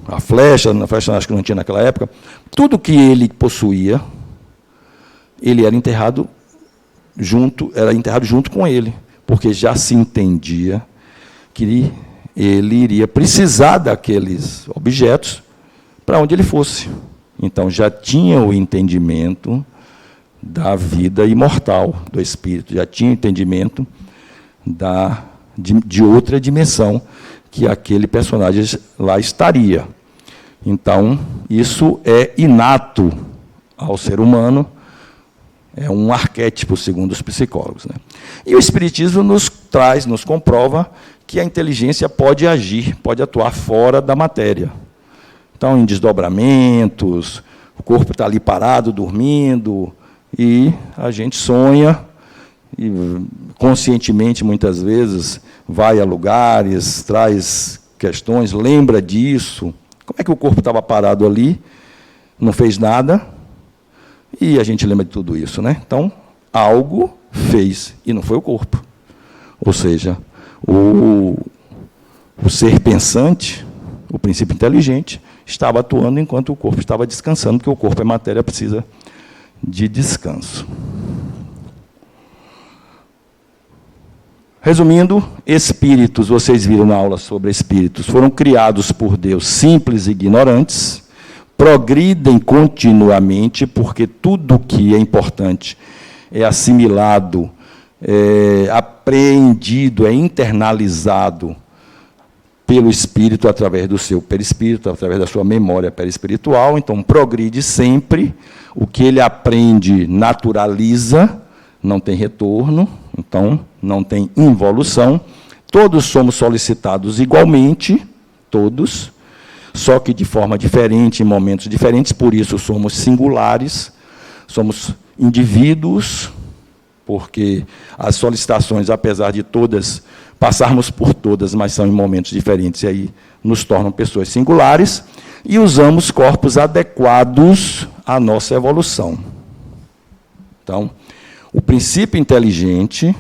a flecha acho que não tinha naquela época, tudo que ele possuía, ele era enterrado junto com ele, porque já se entendia que ele iria precisar daqueles objetos para onde ele fosse. Então, já tinha o entendimento da vida imortal do espírito, já tinha o entendimento de outra dimensão que aquele personagem lá estaria. Então, isso é inato ao ser humano, é um arquétipo, segundo os psicólogos, né? E o Espiritismo nos comprova que a inteligência pode agir, pode atuar fora da matéria. Então, em desdobramentos, o corpo está ali parado, dormindo, e a gente sonha, e conscientemente, muitas vezes, vai a lugares, traz questões, lembra disso. Como é que o corpo estava parado ali, não fez nada, e a gente lembra de tudo isso, né? Então, algo fez, e não foi o corpo. Ou seja, o ser pensante, o princípio inteligente, estava atuando enquanto o corpo estava descansando, porque o corpo é matéria, precisa de descanso. Resumindo, espíritos, vocês viram na aula sobre espíritos, foram criados por Deus simples e ignorantes, progridem continuamente, porque tudo que é importante é assimilado, é apreendido, é internalizado pelo espírito através do seu perispírito, através da sua memória perispiritual. Então, progride sempre, o que ele aprende naturaliza, não tem retorno, então não tem involução. Todos somos solicitados igualmente, todos, só que de forma diferente, em momentos diferentes, por isso somos singulares, somos indivíduos, porque as solicitações, apesar de todas, passarmos por todas, mas são em momentos diferentes, e aí nos tornam pessoas singulares, e usamos corpos adequados a nossa evolução. Então, o princípio inteligente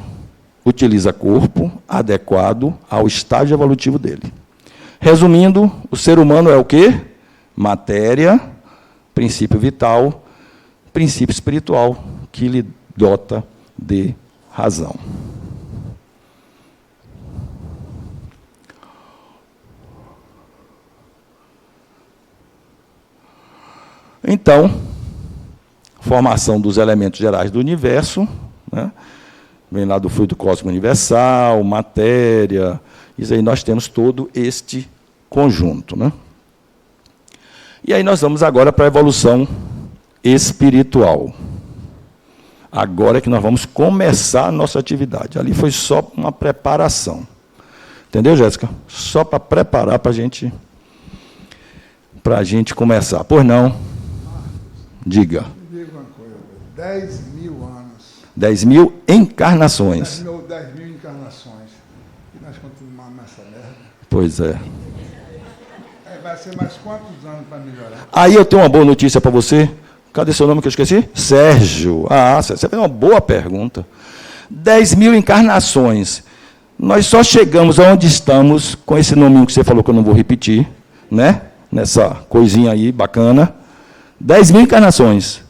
utiliza corpo adequado ao estágio evolutivo dele. Resumindo, o ser humano é o quê? Matéria, princípio vital, princípio espiritual, que lhe dota de razão. Então, formação dos elementos gerais do universo, né? Vem lá do fluido cósmico universal, matéria, isso aí nós temos todo este conjunto, né? E aí nós vamos agora para a evolução espiritual. Agora é que nós vamos começar a nossa atividade. Ali foi só uma preparação. Entendeu, Jéssica? Só para preparar para a gente começar. Pois não? Diga. Me diga uma coisa, 10 mil anos. 10 mil encarnações. 10 mil encarnações. E nós continuamos nessa merda. Pois é. Vai ser mais quantos anos para melhorar? Aí eu tenho uma boa notícia para você. Cadê seu nome que eu esqueci? Sérgio. Ah, você fez uma boa pergunta. 10 mil encarnações. Nós só chegamos aonde estamos com esse nominho que você falou que eu não vou repetir, né? Nessa coisinha aí bacana. 10 mil encarnações.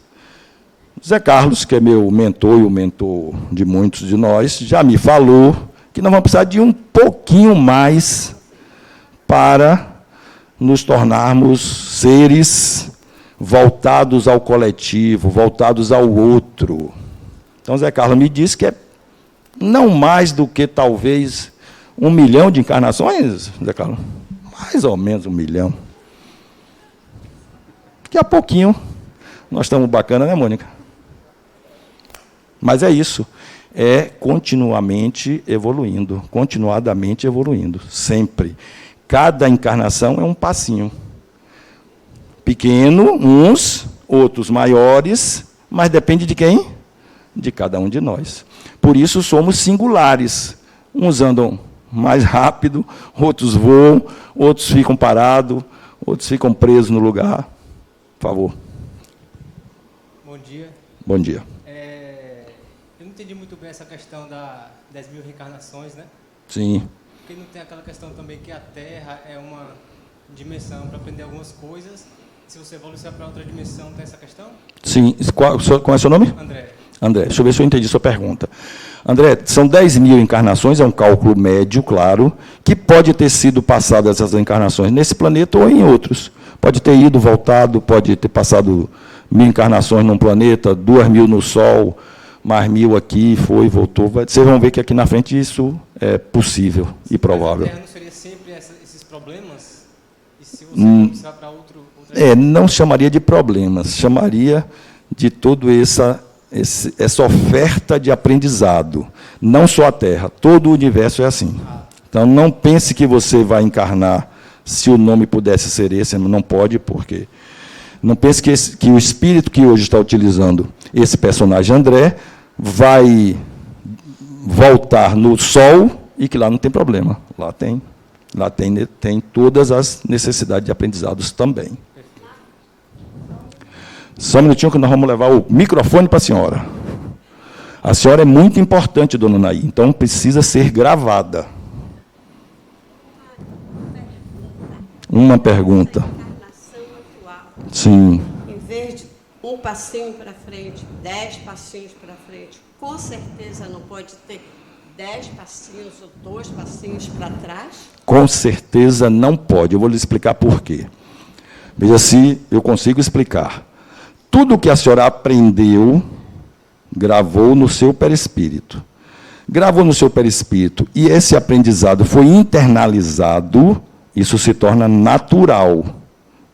Zé Carlos, que é meu mentor e o mentor de muitos de nós, já me falou que nós vamos precisar de um pouquinho mais para nos tornarmos seres voltados ao coletivo, voltados ao outro. Então, Zé Carlos me disse que é não mais do que, talvez, 1 milhão de encarnações, Zé Carlos? Mais ou menos 1 milhão. Daqui a pouquinho, nós estamos bacana, né, Mônica? Mas é isso. É continuamente evoluindo, continuadamente evoluindo, sempre. Cada encarnação é um passinho. Pequeno, uns, outros maiores, mas depende de quem? De cada um de nós. Por isso somos singulares. Uns andam mais rápido, outros voam, outros ficam parados, outros ficam presos no lugar. Por favor. Bom dia. Bom dia. Eu não entendi muito bem essa questão das 10 mil reencarnações, né? Sim. Porque não tem aquela questão também que a Terra é uma dimensão para aprender algumas coisas. Se você evoluir para outra dimensão, tem essa questão? Sim. Qual é o seu nome? André. André, deixa eu ver se eu entendi sua pergunta. André, são 10 mil encarnações, é um cálculo médio, claro, que pode ter sido passado essas encarnações nesse planeta ou em outros. Pode ter ido, voltado, pode ter passado 1000 encarnações num planeta, 2000 no Sol, mais 1000 aqui, foi, voltou. Vocês vão ver que aqui na frente isso é possível e provável. Mas a Terra não seria sempre esses problemas? E se você precisar para outra... Não chamaria de problemas, chamaria de toda essa oferta de aprendizado. Não só a Terra, todo o universo é assim. Então, não pense que você vai encarnar, se o nome pudesse ser esse, não pode, porque... Não pense que o espírito que hoje está utilizando esse personagem André vai voltar no Sol e que lá não tem problema. Lá tem todas as necessidades de aprendizados também. Só um minutinho que nós vamos levar o microfone para a senhora. A senhora é muito importante, dona Naí, então precisa ser gravada. Uma pergunta. Sim. Em vez de um passinho para frente, 10 passinhos para frente, com certeza não pode ter 10 passinhos ou 2 passinhos para trás? Com certeza não pode. Eu vou lhe explicar por quê. Veja se eu consigo explicar. Tudo que a senhora aprendeu, gravou no seu perispírito. Gravou no seu perispírito e esse aprendizado foi internalizado, isso se torna natural.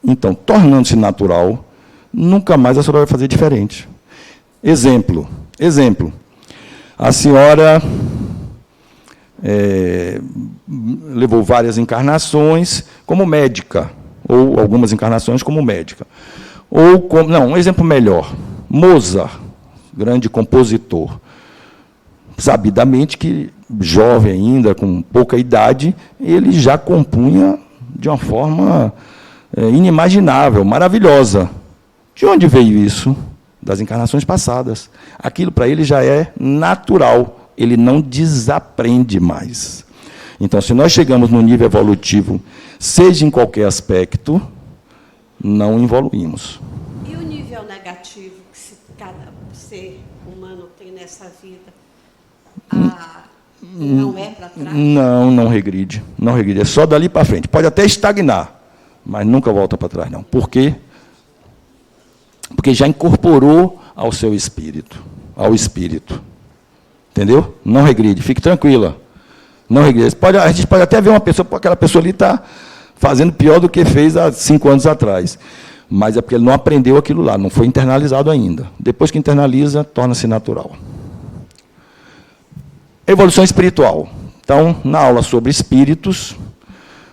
Então, tornando-se natural, nunca mais a senhora vai fazer diferente. Exemplo. A senhora levou várias encarnações como médica, ou algumas encarnações como médica. Um exemplo melhor. Mozart, grande compositor. Sabidamente que, jovem ainda, com pouca idade, ele já compunha de uma forma inimaginável, maravilhosa. De onde veio isso? Das encarnações passadas. Aquilo para ele já é natural, ele não desaprende mais. Então, se nós chegamos no nível evolutivo, seja em qualquer aspecto, não evoluímos. E o nível negativo que cada ser humano tem nessa vida? Não é para trás? Não regride. Não regride. É só dali para frente. Pode até estagnar, mas nunca volta para trás, não. Por quê? Porque já incorporou ao seu espírito. Ao espírito. Entendeu? Não regride. Fique tranquila. Não regride. A gente pode até ver uma pessoa, aquela pessoa ali está fazendo pior do que fez há 5 anos atrás. Mas é porque ele não aprendeu aquilo lá, não foi internalizado ainda. Depois que internaliza, torna-se natural. Evolução espiritual. Então, na aula sobre espíritos,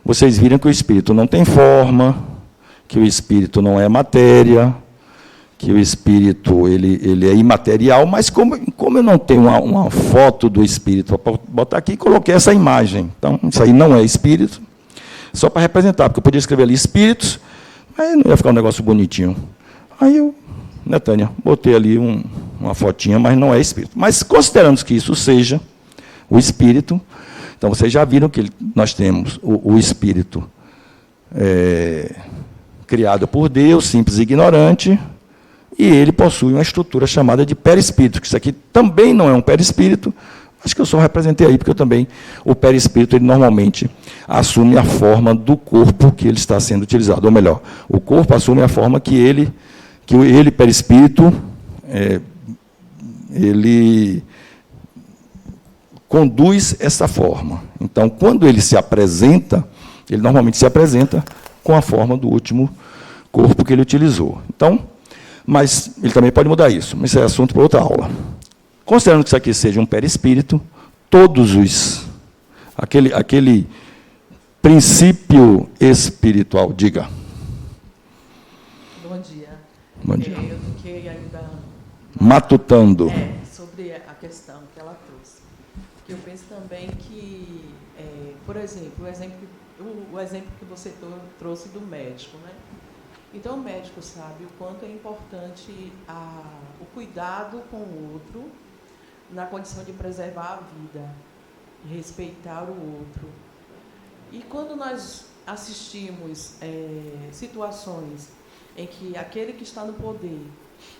vocês viram que o espírito não tem forma, que o espírito não é matéria, que o espírito ele é imaterial, mas como eu não tenho uma foto do espírito para botar aqui, coloquei essa imagem. Então, isso aí não é espírito, só para representar, porque eu podia escrever ali espíritos, aí não ia ficar um negócio bonitinho. Aí eu, né, Tânia, botei ali uma fotinha, mas não é espírito. Mas considerando que isso seja o espírito, então vocês já viram que nós temos o espírito criado por Deus, simples e ignorante, e ele possui uma estrutura chamada de perispírito, que isso aqui também não é um perispírito, acho que eu só representei aí, porque eu também, o perispírito, ele normalmente assume a forma do corpo que ele está sendo utilizado, ou melhor, o corpo assume a forma que ele perispírito, ele conduz essa forma. Então, quando ele se apresenta, ele normalmente se apresenta com a forma do último corpo que ele utilizou. Então, mas ele também pode mudar isso, mas isso é assunto para outra aula. Considerando que isso aqui seja um perispírito, todos aquele princípio espiritual, diga. Bom dia. Bom dia. Eu fiquei ainda matutando sobre a questão que ela trouxe. Porque eu penso também que, por exemplo, o exemplo que você trouxe do médico, né? Então, o médico sabe o quanto é importante o cuidado com o outro, na condição de preservar a vida, respeitar o outro. E quando nós assistimos situações em que aquele que está no poder,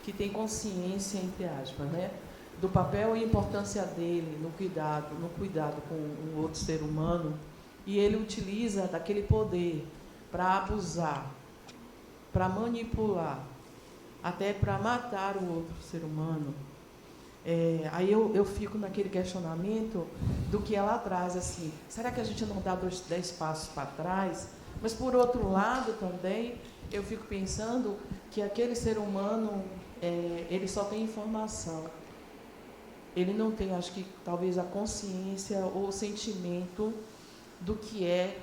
que tem consciência, entre aspas, né, do papel e importância dele no cuidado com um outro ser humano, e ele utiliza daquele poder para abusar, para manipular, até para matar o outro ser humano, aí eu fico naquele questionamento do que ela traz, assim, será que a gente não dá 10 passos para trás? Mas, por outro lado, também, eu fico pensando que aquele ser humano, ele só tem informação. Ele não tem, acho que, talvez, a consciência ou o sentimento do que é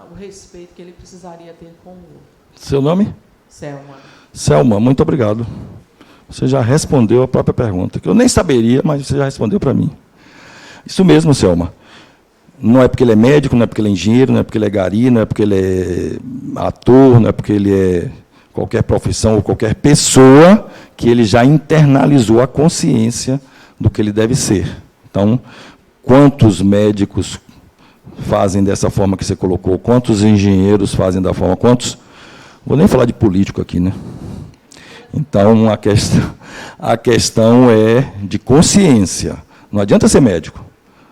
o respeito que ele precisaria ter com o outro. Seu nome? Selma. Selma, muito obrigado. Você já respondeu a própria pergunta, que eu nem saberia, mas você já respondeu para mim. Isso mesmo, Selma. Não é porque ele é médico, não é porque ele é engenheiro, não é porque ele é gari, não é porque ele é ator, não é porque ele é qualquer profissão ou qualquer pessoa que ele já internalizou a consciência do que ele deve ser. Então, quantos médicos fazem dessa forma que você colocou? Quantos engenheiros fazem da forma? Quantos? Vou nem falar de político aqui, né? Então, a questão é de consciência. Não adianta ser médico,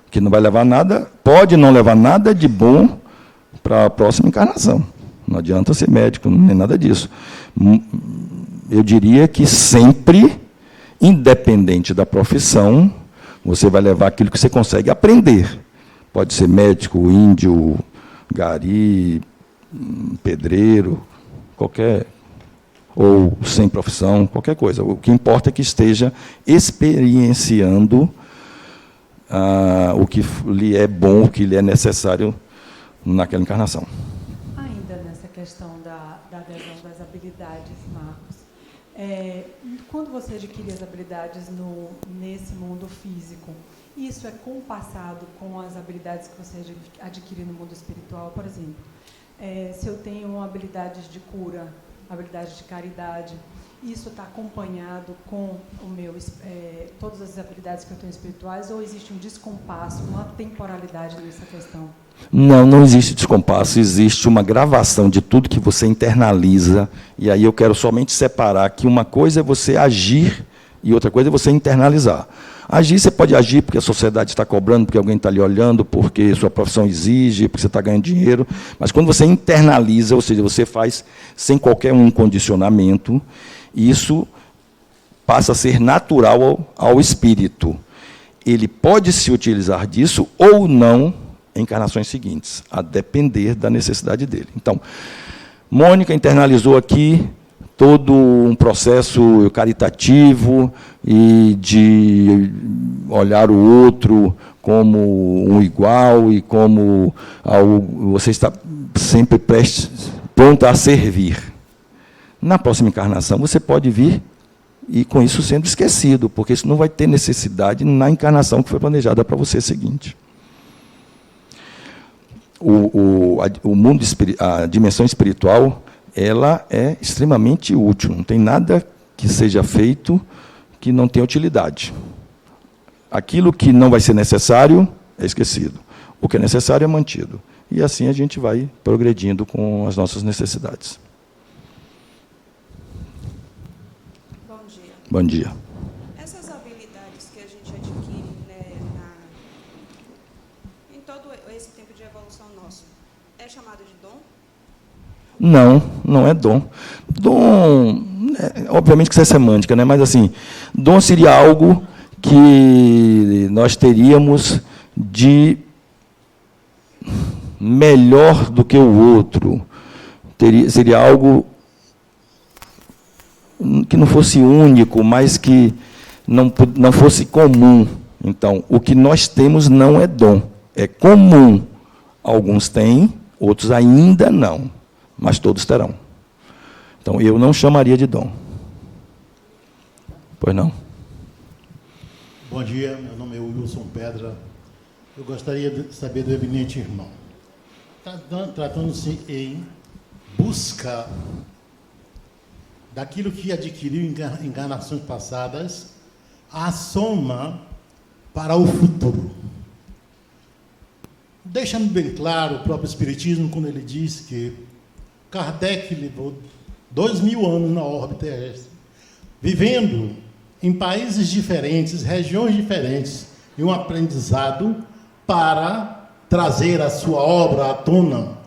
que não vai levar nada, pode não levar nada de bom para a próxima encarnação. Não adianta ser médico, nem nada disso. Eu diria que sempre, independente da profissão, você vai levar aquilo que você consegue aprender. Pode ser médico, índio, gari, pedreiro, qualquer, ou sem profissão, qualquer coisa. O que importa é que esteja experienciando o que lhe é bom, o que lhe é necessário naquela encarnação. Ainda nessa questão da adesão das habilidades, Marcos, quando você adquire as habilidades nesse mundo físico, isso é compassado com as habilidades que você adquire no mundo espiritual? Por exemplo, se eu tenho habilidades de cura habilidade de caridade. Isso está acompanhado com todas as habilidades que eu tenho espirituais, ou existe um descompasso, uma temporalidade nessa questão? Não, não existe descompasso, existe uma gravação de tudo que você internaliza, e aí eu quero somente separar que uma coisa é você agir e outra coisa é você internalizar. Agir, você pode agir porque a sociedade está cobrando, porque alguém está lhe olhando, porque sua profissão exige, porque você está ganhando dinheiro, mas quando você internaliza, ou seja, você faz sem qualquer condicionamento, isso passa a ser natural ao espírito. Ele pode se utilizar disso ou não em encarnações seguintes, a depender da necessidade dele. Então, Mônica internalizou aqui todo um processo caritativo e de olhar o outro como um igual e como você está sempre pronto a servir. Na próxima encarnação, você pode vir e, com isso, sendo esquecido, porque isso não vai ter necessidade na encarnação que foi planejada para você seguinte. O mundo, a dimensão espiritual, ela é extremamente útil. Não tem nada que seja feito que não tenha utilidade. Aquilo que não vai ser necessário é esquecido. O que é necessário é mantido. E assim a gente vai progredindo com as nossas necessidades. Bom dia. Essas habilidades que a gente adquire, né, em todo esse tempo de evolução nosso, é chamado de dom? Não, não é dom. Dom, obviamente que isso é semântica, né? Mas assim, dom seria algo que nós teríamos de melhor do que o outro. Seria algo que não fosse único, mas que não fosse comum. Então, o que nós temos não é dom, é comum. Alguns têm, outros ainda não, mas todos terão. Então, eu não chamaria de dom. Pois não? Bom dia, meu nome é Wilson Pedra. Eu gostaria de saber do eminente irmão. Tratando-se em busca daquilo que adquiriu em encarnações passadas, a soma para o futuro. Deixa-me bem claro o próprio Espiritismo quando ele diz que Kardec levou 2000 anos na órbita terrestre, vivendo em países diferentes, regiões diferentes, e um aprendizado para trazer a sua obra à tona,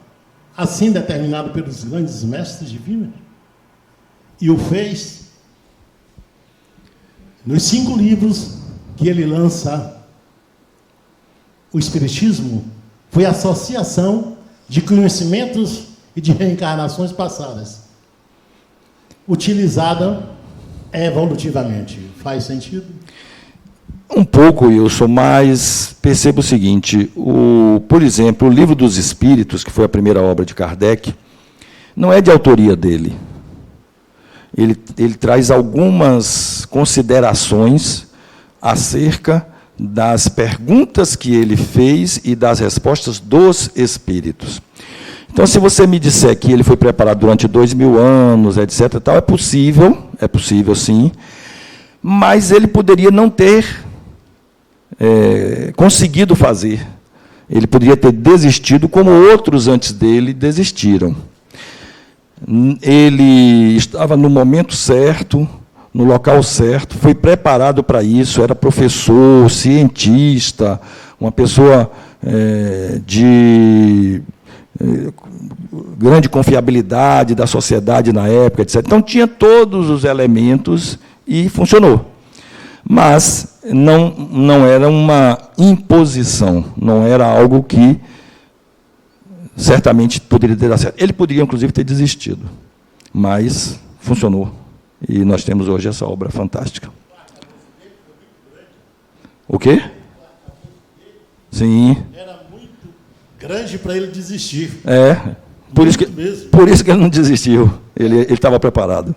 assim determinado pelos grandes mestres divinos. E o fez nos 5 livros que ele lança. O Espiritismo foi a associação de conhecimentos e de reencarnações passadas, utilizada evolutivamente. Faz sentido? Um pouco, Wilson, mas perceba o seguinte, por exemplo, o Livro dos Espíritos, que foi a primeira obra de Kardec, não é de autoria dele. Ele traz algumas considerações acerca das perguntas que ele fez e das respostas dos espíritos. Então, se você me disser que ele foi preparado durante 2000 anos, etc., tal, é possível sim, mas ele poderia não ter conseguido fazer. Ele poderia ter desistido, como outros antes dele desistiram. Ele estava no momento certo, no local certo, foi preparado para isso, era professor, cientista, uma pessoa de grande confiabilidade da sociedade na época, etc. Então, tinha todos os elementos e funcionou. Mas não era uma imposição, não era algo que certamente poderia ter dado certo. Ele poderia, inclusive, ter desistido, mas funcionou. E nós temos hoje essa obra fantástica. O quê? Sim. Era muito grande para ele desistir. Por isso que ele não desistiu. Ele estava preparado.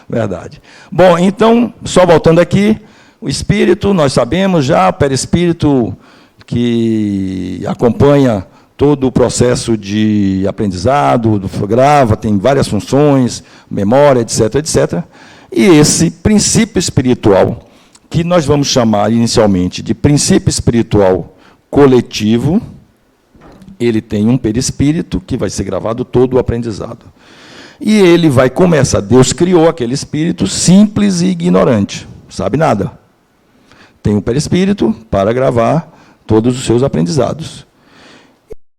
Verdade. Bom, então, só voltando aqui, o espírito, nós sabemos já, o perispírito que acompanha todo o processo de aprendizado, grava, tem várias funções, memória, etc., etc. E esse princípio espiritual, que nós vamos chamar inicialmente de princípio espiritual coletivo, ele tem um perispírito que vai ser gravado todo o aprendizado. E ele vai começar, Deus criou aquele espírito simples e ignorante, sabe nada. Tem um perispírito para gravar todos os seus aprendizados.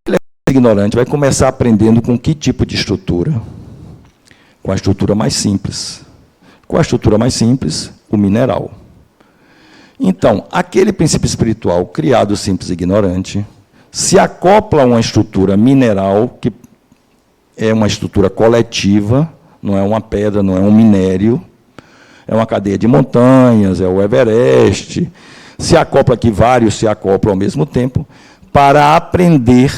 Ele é ignorante, vai começar aprendendo com que tipo de estrutura? Com a estrutura mais simples. Com a estrutura mais simples, o mineral. Então, aquele princípio espiritual criado simples e ignorante se acopla a uma estrutura mineral, que é uma estrutura coletiva, não é uma pedra, não é um minério, é uma cadeia de montanhas, é o Everest, se acopla aqui, vários se acoplam ao mesmo tempo, para aprender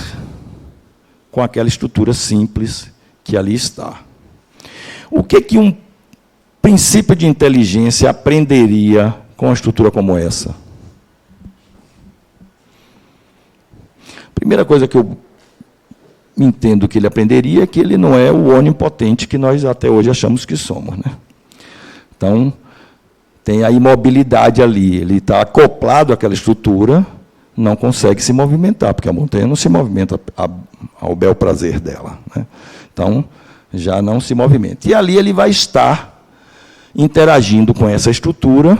com aquela estrutura simples que ali está. O que um princípio de inteligência aprenderia com uma estrutura como essa? Primeira coisa que eu entendo que ele aprenderia é que ele não é o onipotente que nós até hoje achamos que somos, né? Então, tem a imobilidade ali, ele está acoplado àquela estrutura, não consegue se movimentar, porque a montanha não se movimenta ao bel prazer dela, né? Então, já não se movimenta. E ali ele vai estar interagindo com essa estrutura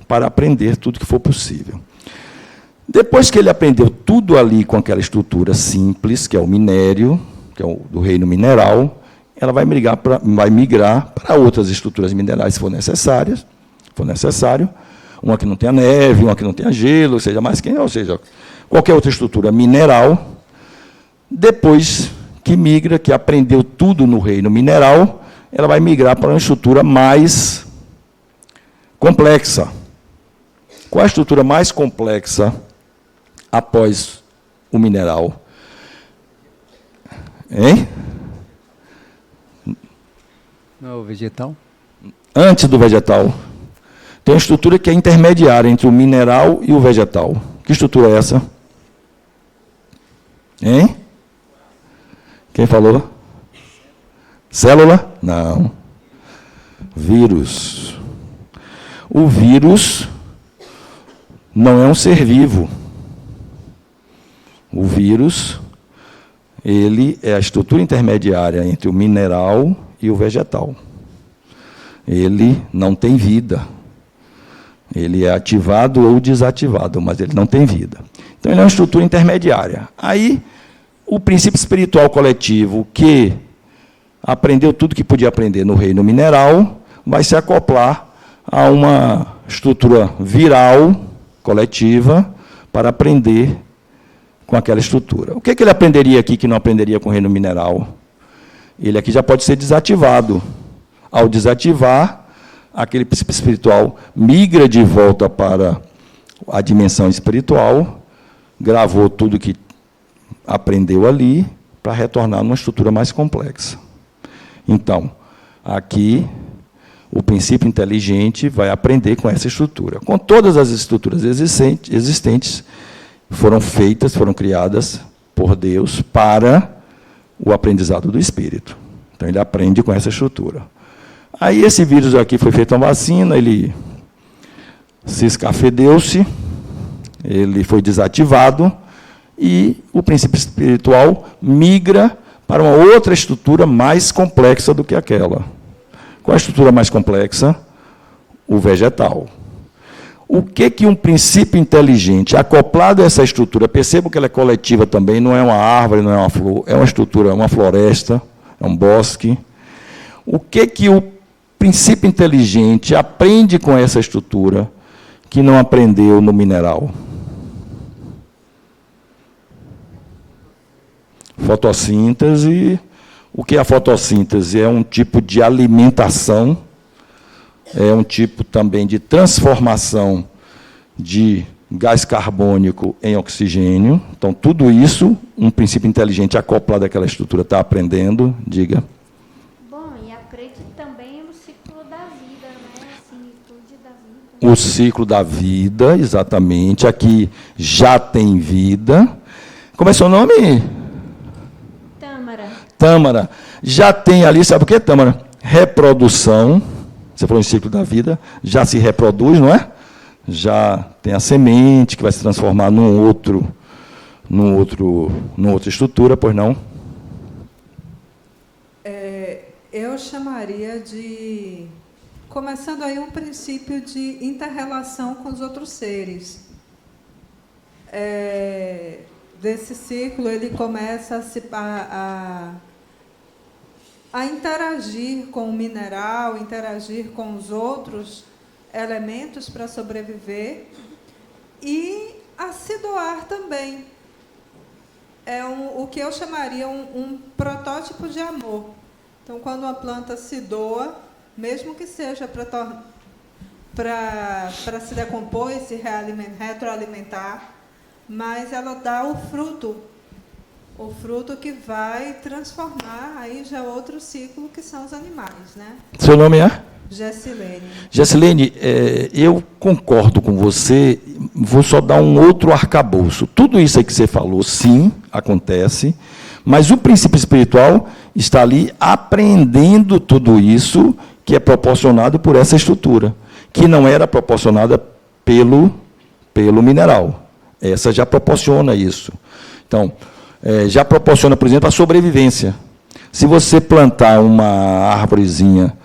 para aprender tudo que for possível. Depois que ele aprendeu tudo ali com aquela estrutura simples, que é o minério, que é do reino mineral, ela vai migrar para outras estruturas minerais, se for necessário, uma que não tenha neve, uma que não tenha gelo, ou seja, qualquer outra estrutura mineral. Depois que migra, que aprendeu tudo no reino mineral, ela vai migrar para uma estrutura mais complexa. Qual a estrutura mais complexa após o mineral? Hein? Não é o vegetal? Antes do vegetal. Tem uma estrutura que é intermediária entre o mineral e o vegetal. Que estrutura é essa? Hein? Quem falou? Célula? Não. Vírus. O vírus não é um ser vivo. O vírus, ele é a estrutura intermediária entre o mineral e o vegetal. Ele não tem vida. Ele é ativado ou desativado, mas ele não tem vida. Então, ele é uma estrutura intermediária. Aí, o princípio espiritual coletivo, que aprendeu tudo que podia aprender no reino mineral, vai se acoplar a uma estrutura viral, coletiva, para aprender com aquela estrutura. O que ele aprenderia aqui que não aprenderia com o reino mineral? Ele aqui já pode ser desativado. Ao desativar, aquele princípio espiritual migra de volta para a dimensão espiritual, gravou tudo que aprendeu ali, para retornar numa estrutura mais complexa. Então, aqui, o princípio inteligente vai aprender com essa estrutura. Com todas as estruturas existentes, foram criadas por Deus para o aprendizado do espírito. Então, ele aprende com essa estrutura. Aí, esse vírus aqui foi feito uma vacina, ele se escafedeu-se, ele foi desativado, e o princípio espiritual migra para uma outra estrutura mais complexa do que aquela. Qual a estrutura mais complexa? O vegetal. O que um princípio inteligente, acoplado a essa estrutura, percebo que ela é coletiva também, não é uma árvore, não é uma flor, é uma estrutura, é uma floresta, é um bosque. O que o princípio inteligente aprende com essa estrutura que não aprendeu no mineral? Fotossíntese. O que é a fotossíntese? É um tipo de alimentação, é um tipo também de transformação de gás carbônico em oxigênio. Então, tudo isso, um princípio inteligente acoplado àquela estrutura está aprendendo. Diga. Bom, e aprende também o ciclo da vida, né? A finitude da vida. O ciclo da vida, exatamente. Aqui já tem vida. Como é seu nome? Tâmara. Já tem ali, sabe o que é tâmara? Reprodução. Você falou em ciclo da vida. Já se reproduz, não é? Já tem a semente que vai se transformar numa outra estrutura, pois não? Eu chamaria de... Começando aí um princípio de inter-relação com os outros seres. Desse ciclo, ele começa a interagir com o mineral, interagir com os outros elementos para sobreviver e a se doar também. O que eu chamaria um protótipo de amor. Então, quando uma planta se doa, mesmo que seja para se decompor e se retroalimentar, mas ela dá o fruto que vai transformar aí já outro ciclo, que são os animais, né? Seu nome é? Gessilene. Gessilene, eu concordo com você, vou só dar um outro arcabouço. Tudo isso aí que você falou, sim, acontece, mas o princípio espiritual está ali aprendendo tudo isso que é proporcionado por essa estrutura, que não era proporcionada pelo mineral. Essa já proporciona isso. Então, já proporciona, por exemplo, a sobrevivência. Se você plantar uma árvorezinha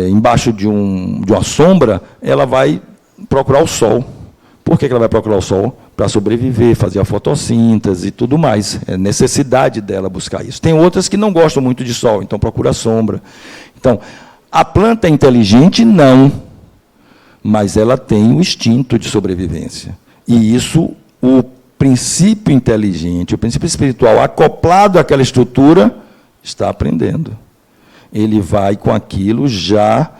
embaixo de uma sombra, ela vai procurar o sol. Por que ela vai procurar o sol? Para sobreviver, fazer a fotossíntese e tudo mais. É necessidade dela buscar isso. Tem outras que não gostam muito de sol, então procura a sombra. Então, a planta é inteligente? Não. Mas ela tem o instinto de sobrevivência. E isso, o princípio inteligente, o princípio espiritual acoplado àquela estrutura, está aprendendo. Ele vai com aquilo já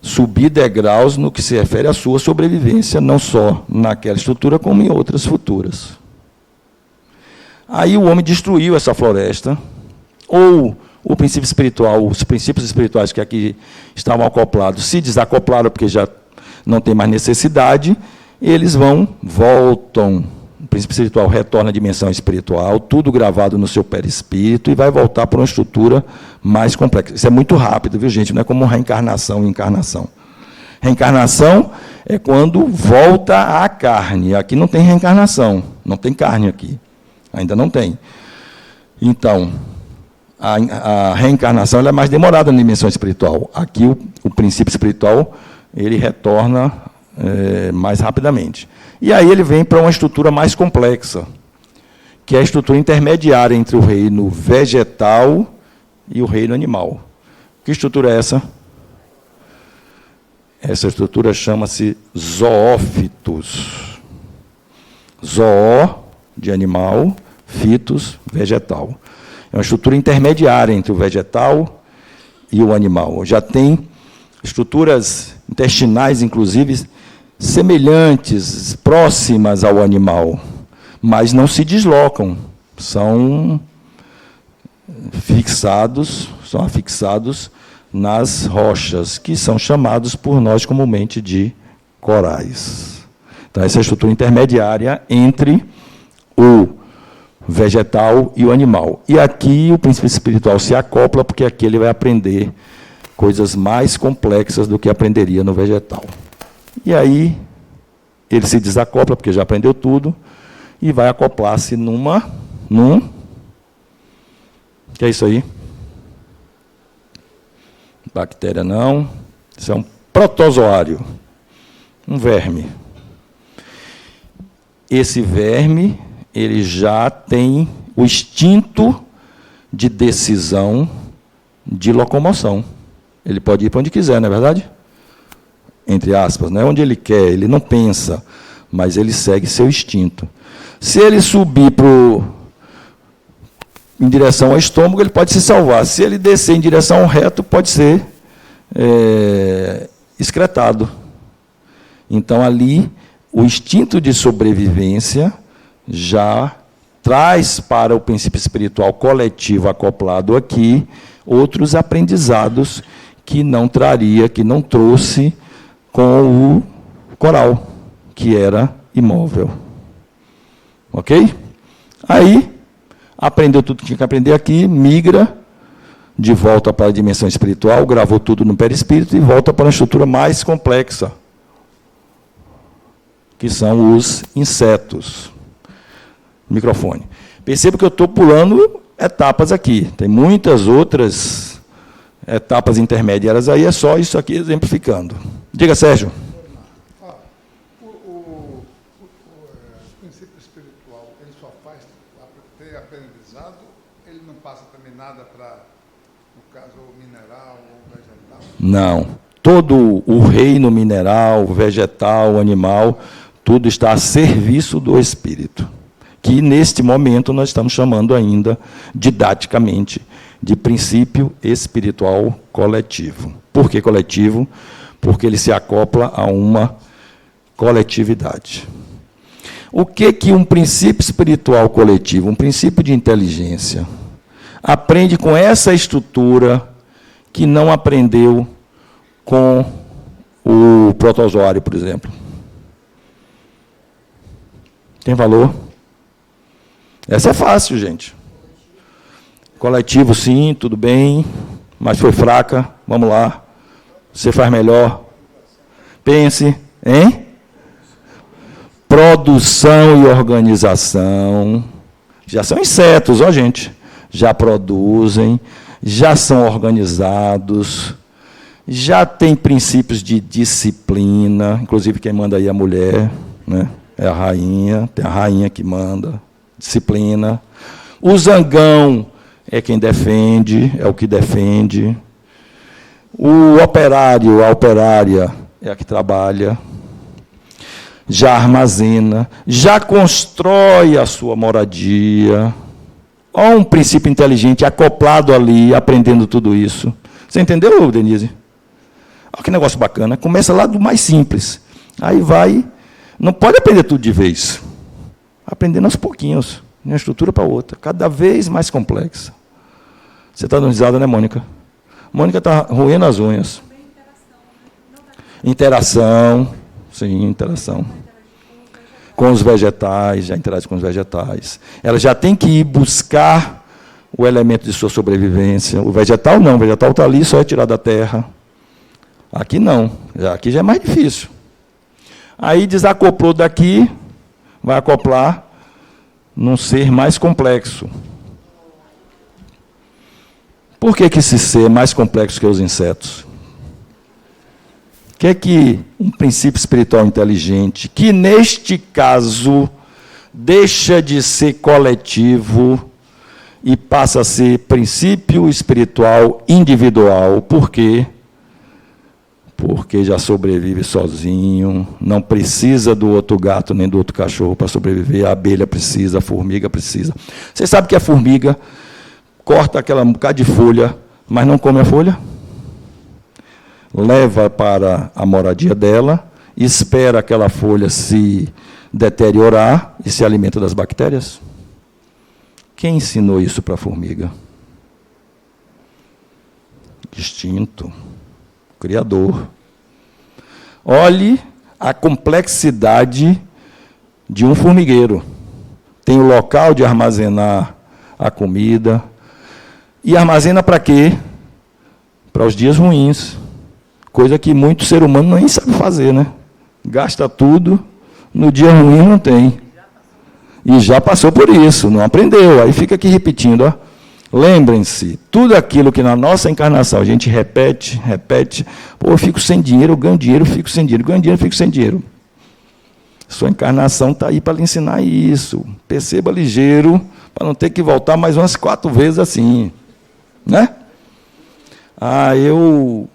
subir degraus no que se refere à sua sobrevivência, não só naquela estrutura, como em outras futuras. Aí o homem destruiu essa floresta, ou o princípio espiritual, os princípios espirituais que aqui estavam acoplados, se desacoplaram porque já não tem mais necessidade, eles voltam, o princípio espiritual retorna à dimensão espiritual, tudo gravado no seu perispírito, e vai voltar para uma estrutura mais complexa. Isso é muito rápido, viu, gente? Não é como reencarnação e encarnação. Reencarnação é quando volta à carne. Aqui não tem reencarnação, não tem carne aqui. Ainda não tem. Então, a reencarnação ela é mais demorada na dimensão espiritual. Aqui o princípio espiritual ele retorna mais rapidamente. E aí ele vem para uma estrutura mais complexa, que é a estrutura intermediária entre o reino vegetal e o reino animal. Que estrutura é essa? Essa estrutura chama-se zoófitos. Zoó, de animal, fitos, vegetal. É uma estrutura intermediária entre o vegetal e o animal. Já tem estruturas intestinais, inclusive, semelhantes, próximas ao animal, mas não se deslocam, são afixados nas rochas, que são chamados por nós comumente de corais. Então, essa é a estrutura intermediária entre o vegetal e o animal. E aqui o princípio espiritual se acopla, porque aqui ele vai aprender coisas mais complexas do que aprenderia no vegetal. E aí ele se desacopla, porque já aprendeu tudo, e vai acoplar-se num... que é isso aí? Bactéria não. Isso é um protozoário, um verme. Esse verme, ele já tem o instinto de decisão de locomoção. Ele pode ir para onde quiser, não é verdade? Entre aspas, não é onde ele quer, ele não pensa, mas ele segue seu instinto. Se ele subir em direção ao estômago, ele pode se salvar. Se ele descer em direção ao reto, pode ser excretado. Então, ali, o instinto de sobrevivência já traz para o princípio espiritual coletivo acoplado aqui outros aprendizados que não traria, que não trouxe com o coral, que era imóvel. Ok? Aí, aprendeu tudo que tinha que aprender aqui, migra de volta para a dimensão espiritual, gravou tudo no perispírito e volta para uma estrutura mais complexa, que são os insetos. Microfone. Perceba que eu estou pulando etapas aqui. Tem muitas outras etapas intermediárias aí, é só isso aqui exemplificando. Diga, Sérgio. O princípio espiritual, ele só faz ter aprendizado, ele não passa também nada para, no caso, o mineral ou vegetal? Não. Todo o reino mineral, vegetal, animal, tudo está a serviço do espírito, que neste momento nós estamos chamando ainda, didaticamente, de princípio espiritual coletivo. Por que coletivo? Porque ele se acopla a uma coletividade. O que um princípio espiritual coletivo, um princípio de inteligência, aprende com essa estrutura que não aprendeu com o protozoário, por exemplo? Tem valor? Essa é fácil, gente. Coletivo, sim, tudo bem, mas foi fraca, vamos lá. Você faz melhor. Pense, hein? Produção e organização. Já são insetos, ó, gente. Já produzem, já são organizados, já tem princípios de disciplina, inclusive quem manda aí é a mulher, né? É a rainha, tem a rainha que manda. Disciplina. O zangão é quem defende, é o que defende. O operário, a operária é a que trabalha. Já armazena, já constrói a sua moradia. Olha um princípio inteligente acoplado ali, aprendendo tudo isso. Você entendeu, Denise? Olha que negócio bacana. Começa lá do mais simples. Aí vai. Não pode aprender tudo de vez. Aprendendo aos pouquinhos, de uma estrutura para outra, cada vez mais complexa. Você está dando risada, né, Mônica? Mônica está roendo as unhas. Interação, sim, interação. Com os vegetais, já interage com os vegetais. Ela já tem que ir buscar o elemento de sua sobrevivência. O vegetal não, o vegetal está ali, só é tirar da terra. Aqui não, aqui já é mais difícil. Aí desacoplou daqui, vai acoplar num ser mais complexo. Por que esse ser é mais complexo que os insetos? O que um princípio espiritual inteligente, que neste caso deixa de ser coletivo e passa a ser princípio espiritual individual. Por quê? Porque já sobrevive sozinho, não precisa do outro gato nem do outro cachorro para sobreviver, a abelha precisa, a formiga precisa. Você sabe que a formiga corta aquela bocada de folha, mas não come a folha? Leva para a moradia dela, espera aquela folha se deteriorar e se alimenta das bactérias? Quem ensinou isso para a formiga? Instinto. Criador. Olhe a complexidade de um formigueiro. Tem o local de armazenar a comida. E armazena para quê? Para os dias ruins. Coisa que muito ser humano nem sabe fazer, né? Gasta tudo, no dia ruim não tem. E já passou por isso, não aprendeu. Aí fica aqui repetindo, ó. Lembrem-se, tudo aquilo que na nossa encarnação a gente repete, pô, eu fico sem dinheiro, eu ganho dinheiro, eu fico sem dinheiro, ganho dinheiro, eu fico sem dinheiro. Sua encarnação está aí para lhe ensinar isso. Perceba ligeiro, para não ter que voltar mais umas 4 vezes assim. Né? Eu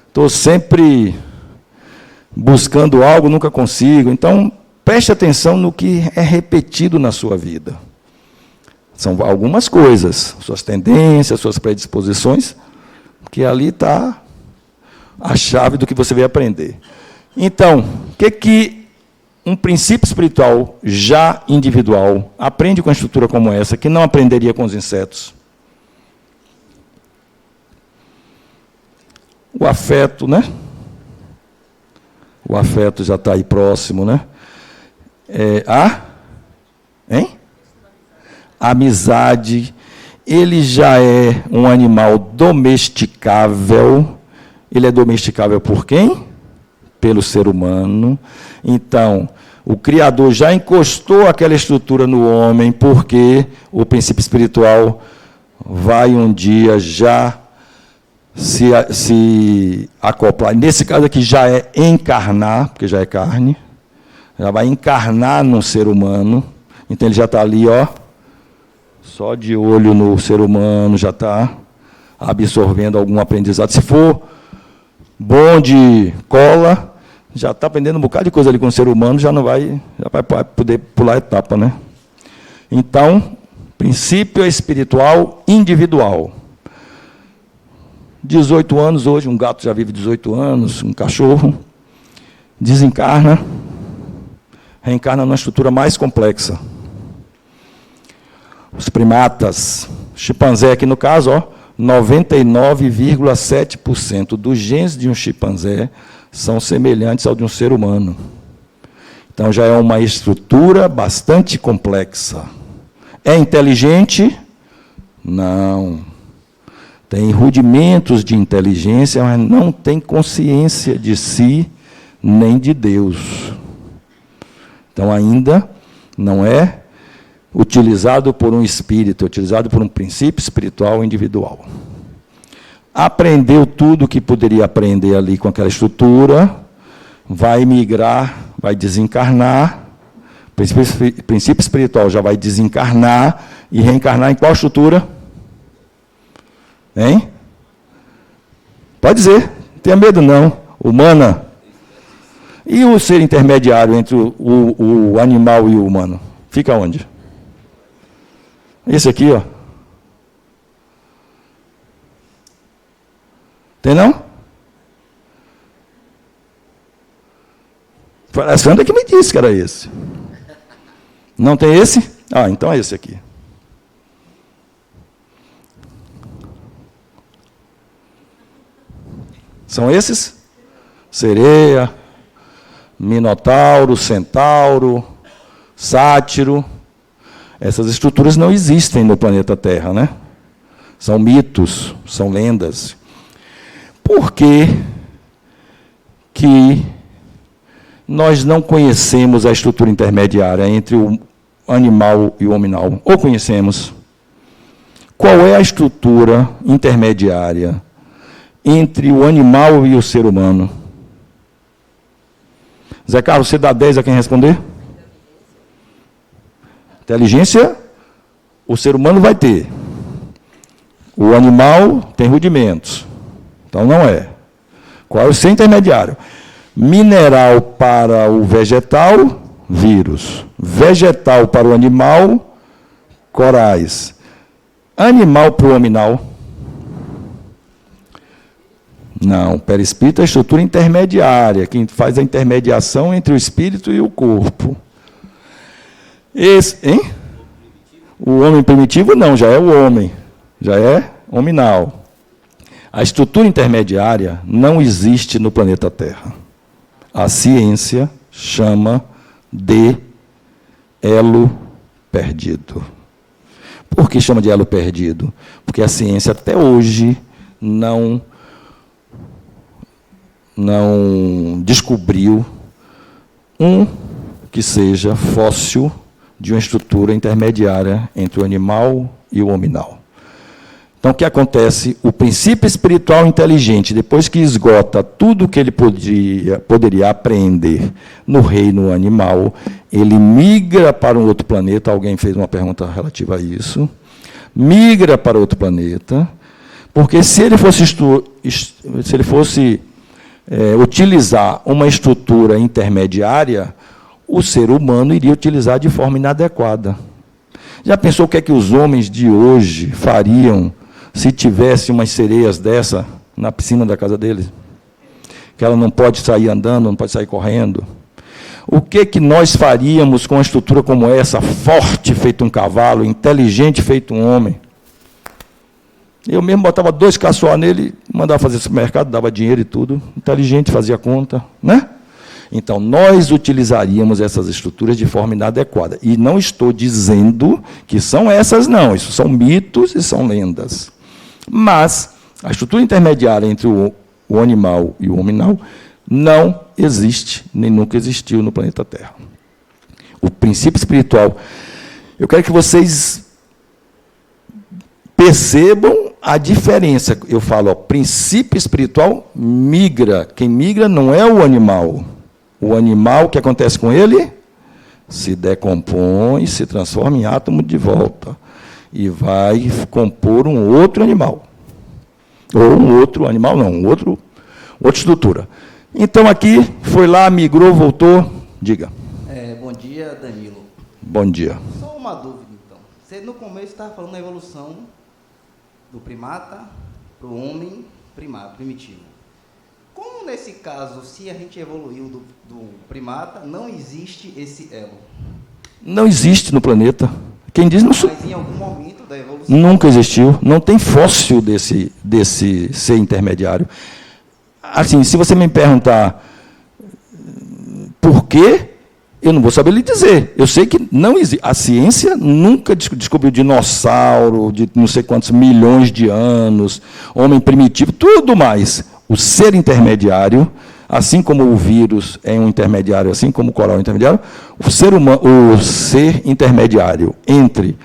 estou sempre buscando algo, nunca consigo. Então, preste atenção no que é repetido na sua vida. São algumas coisas, suas tendências, suas predisposições, que ali está a chave do que você vai aprender. Então, o que um princípio espiritual já individual aprende com uma estrutura como essa, que não aprenderia com os insetos? O afeto, né? O afeto já está aí próximo, né? amizade, ele já é um animal domesticável. Ele é domesticável por quem? Pelo ser humano. Então, o Criador já encostou aquela estrutura no homem, porque o princípio espiritual vai um dia já se acoplar. Nesse caso aqui já é encarnar, porque já é carne, já vai encarnar num ser humano. Então ele já está ali, ó, só de olho no ser humano, já está absorvendo algum aprendizado. Se for bom de cola, já está aprendendo um bocado de coisa ali com o ser humano, já vai poder pular a etapa, né? Então, princípio espiritual individual. 18 anos hoje, um gato já vive 18 anos, um cachorro, desencarna, reencarna numa estrutura mais complexa. Os primatas, chimpanzé aqui no caso, ó, 99,7% dos genes de um chimpanzé são semelhantes ao de um ser humano. Então já é uma estrutura bastante complexa. É inteligente? Não. Tem rudimentos de inteligência, mas não tem consciência de si nem de Deus. Então ainda não é utilizado por um espírito, é utilizado por um princípio espiritual individual. Aprendeu tudo o que poderia aprender ali com aquela estrutura, vai migrar, vai desencarnar, o princípio espiritual já vai desencarnar e reencarnar em qual estrutura? Hein? Pode dizer, não tenha medo não, humana. E o ser intermediário entre o animal e o humano? Fica onde? Esse aqui, ó. Tem não? Foi a Sandra que me disse que era esse. Não tem esse? Ah, então é esse aqui. São esses? Sereia, minotauro, centauro, sátiro. Essas estruturas não existem no planeta Terra, né? São mitos, são lendas. Por que nós não conhecemos a estrutura intermediária entre o animal e o hominal? Ou conhecemos? Qual é a estrutura intermediária entre o animal e o ser humano? Zé Carlos, você dá 10 a quem responder? Inteligência, o ser humano vai ter. O animal tem rudimentos. Então não é. Qual é o seu intermediário? Mineral para o vegetal, vírus. Vegetal para o animal, corais. Animal para o hominal. Não, perispírito é a estrutura intermediária, quem faz a intermediação entre o espírito e o corpo. Hein? O homem primitivo não, já é o homem, já é hominal. A estrutura intermediária não existe no planeta Terra. A ciência chama de elo perdido. Por que chama de elo perdido? Porque a ciência até hoje não descobriu um que seja fóssil de uma estrutura intermediária entre o animal e o hominal. Então, o que acontece? O princípio espiritual inteligente, depois que esgota tudo que ele poderia aprender no reino animal, ele migra para um outro planeta. Alguém fez uma pergunta relativa a isso. Migra para outro planeta, porque se ele fosse utilizar uma estrutura intermediária, o ser humano iria utilizar de forma inadequada. Já pensou o que é que os homens de hoje fariam se tivesse umas sereias dessa na piscina da casa deles? Que ela não pode sair andando, não pode sair correndo. O que que nós faríamos com uma estrutura como essa, forte feito um cavalo, inteligente feito um homem? Eu mesmo botava 2 caçoar nele, mandava fazer supermercado, dava dinheiro e tudo, inteligente, fazia conta, né? Então, nós utilizaríamos essas estruturas de forma inadequada. E não estou dizendo que são essas, não. Isso são mitos e são lendas. Mas a estrutura intermediária entre o animal e o hominal não existe, nem nunca existiu no planeta Terra. O princípio espiritual. Eu quero que vocês percebam a diferença. Eu falo, princípio espiritual migra. Quem migra não é o animal. O animal, o que acontece com ele? Se decompõe, se transforma em átomo de volta. E vai compor um outro animal. Ou um outro animal, não, outra estrutura. Então, aqui, foi lá, migrou, voltou. Diga. Bom dia, Danilo. Bom dia. Só uma dúvida, então. Você, no começo, estava falando da evolução do primata para o homem primitivo. Como, nesse caso, se a gente evoluiu do primata, não existe esse elo? Não existe no planeta. Quem diz não... Mas em algum momento da evolução... Nunca existiu. Não tem fóssil desse ser intermediário. Assim, se você me perguntar por quê, eu não vou saber lhe dizer. Eu sei que não existe. A ciência nunca descobriu dinossauro de não sei quantos milhões de anos, homem primitivo, tudo mais. O ser intermediário, assim como o vírus é um intermediário, assim como o coral é um intermediário, o ser intermediário entre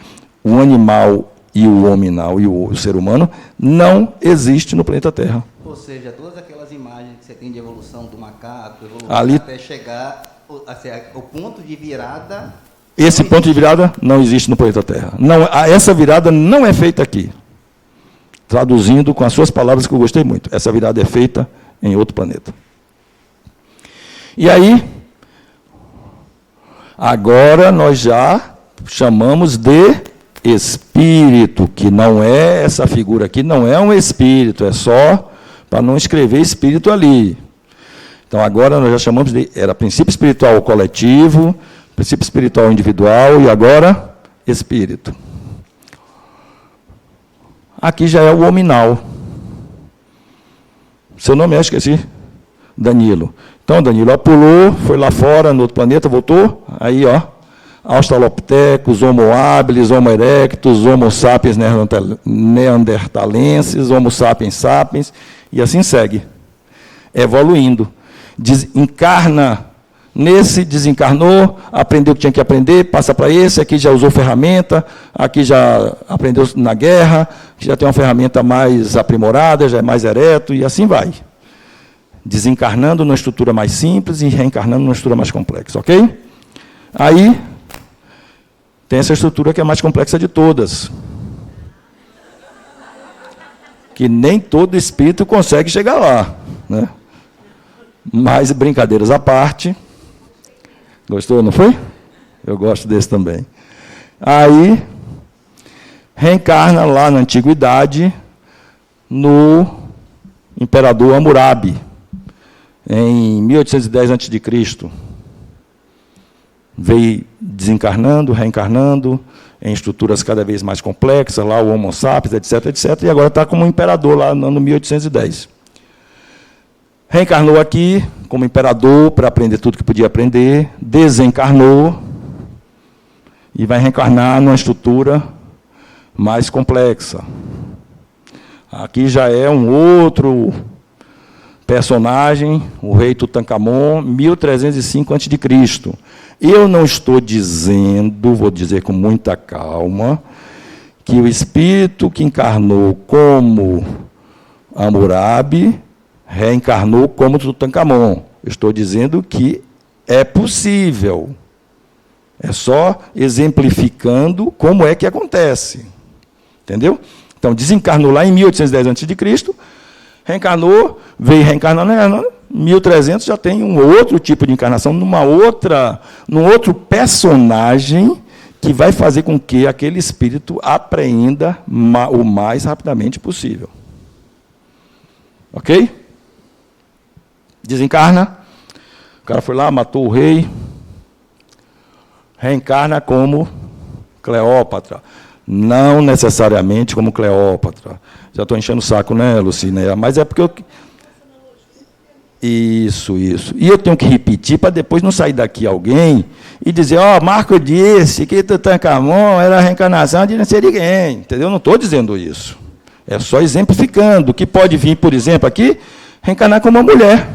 o animal e o hominal e o ser humano não existe no planeta Terra. Ou seja, todas aquelas imagens que você tem de evolução do macaco, ali, até chegar o ponto de virada... Esse ponto de virada não existe no planeta Terra. Não, essa virada não é feita aqui. Traduzindo com as suas palavras, que eu gostei muito. Essa virada é feita em outro planeta. E aí, agora nós já chamamos de espírito, que não é essa figura aqui, não é um espírito, é só para não escrever espírito ali. Então, agora nós já chamamos de... Era princípio espiritual coletivo, princípio espiritual individual e agora espírito. Aqui já é o hominal. Seu nome é, esqueci? Danilo. Então, Danilo pulou, foi lá fora, no outro planeta, voltou, aí, ó, Australopithecus, Homo habilis, Homo erectus, Homo sapiens neandertalenses, Homo sapiens sapiens, e assim segue, evoluindo. Encarna nesse, desencarnou, aprendeu o que tinha que aprender, passa para esse, aqui já usou ferramenta, aqui já aprendeu na guerra, aqui já tem uma ferramenta mais aprimorada, já é mais ereto, e assim vai. Desencarnando numa estrutura mais simples e reencarnando numa estrutura mais complexa, ok? Aí, tem essa estrutura que é a mais complexa de todas. Que nem todo espírito consegue chegar lá, né? Mas, brincadeiras à parte, gostou, não foi? Eu gosto desse também. Aí, reencarna lá na antiguidade, no imperador Hammurabi, em 1810 a.C., veio desencarnando, reencarnando, em estruturas cada vez mais complexas, lá o Homo sapiens, etc., etc., e agora está como imperador lá no 1810. Reencarnou aqui como imperador para aprender tudo que podia aprender, desencarnou e vai reencarnar numa estrutura mais complexa. Aqui já é um outro personagem, o rei Tutankhamon, 1305 a.C. Eu não estou dizendo, vou dizer com muita calma, que o espírito que encarnou como Hammurabi reencarnou como Tutankhamon. Estou dizendo que é possível. É só exemplificando como é que acontece. Entendeu? Então, desencarnou lá em 1810 a.C., reencarnou, veio reencarnando, 1300 já tem um outro tipo de encarnação, num outro personagem que vai fazer com que aquele espírito apreenda o mais rapidamente possível. Ok? Desencarna, o cara foi lá, matou o rei, reencarna como Cleópatra. Não necessariamente como Cleópatra. Já estou enchendo o saco, né, Lucina? Mas é porque Isso. E eu tenho que repetir para depois não sair daqui alguém e dizer, Marco disse que Tutankhamon era a reencarnação de não sei de quem. Entendeu? Eu não estou dizendo isso. É só exemplificando. Que pode vir, por exemplo, aqui, reencarnar como uma mulher.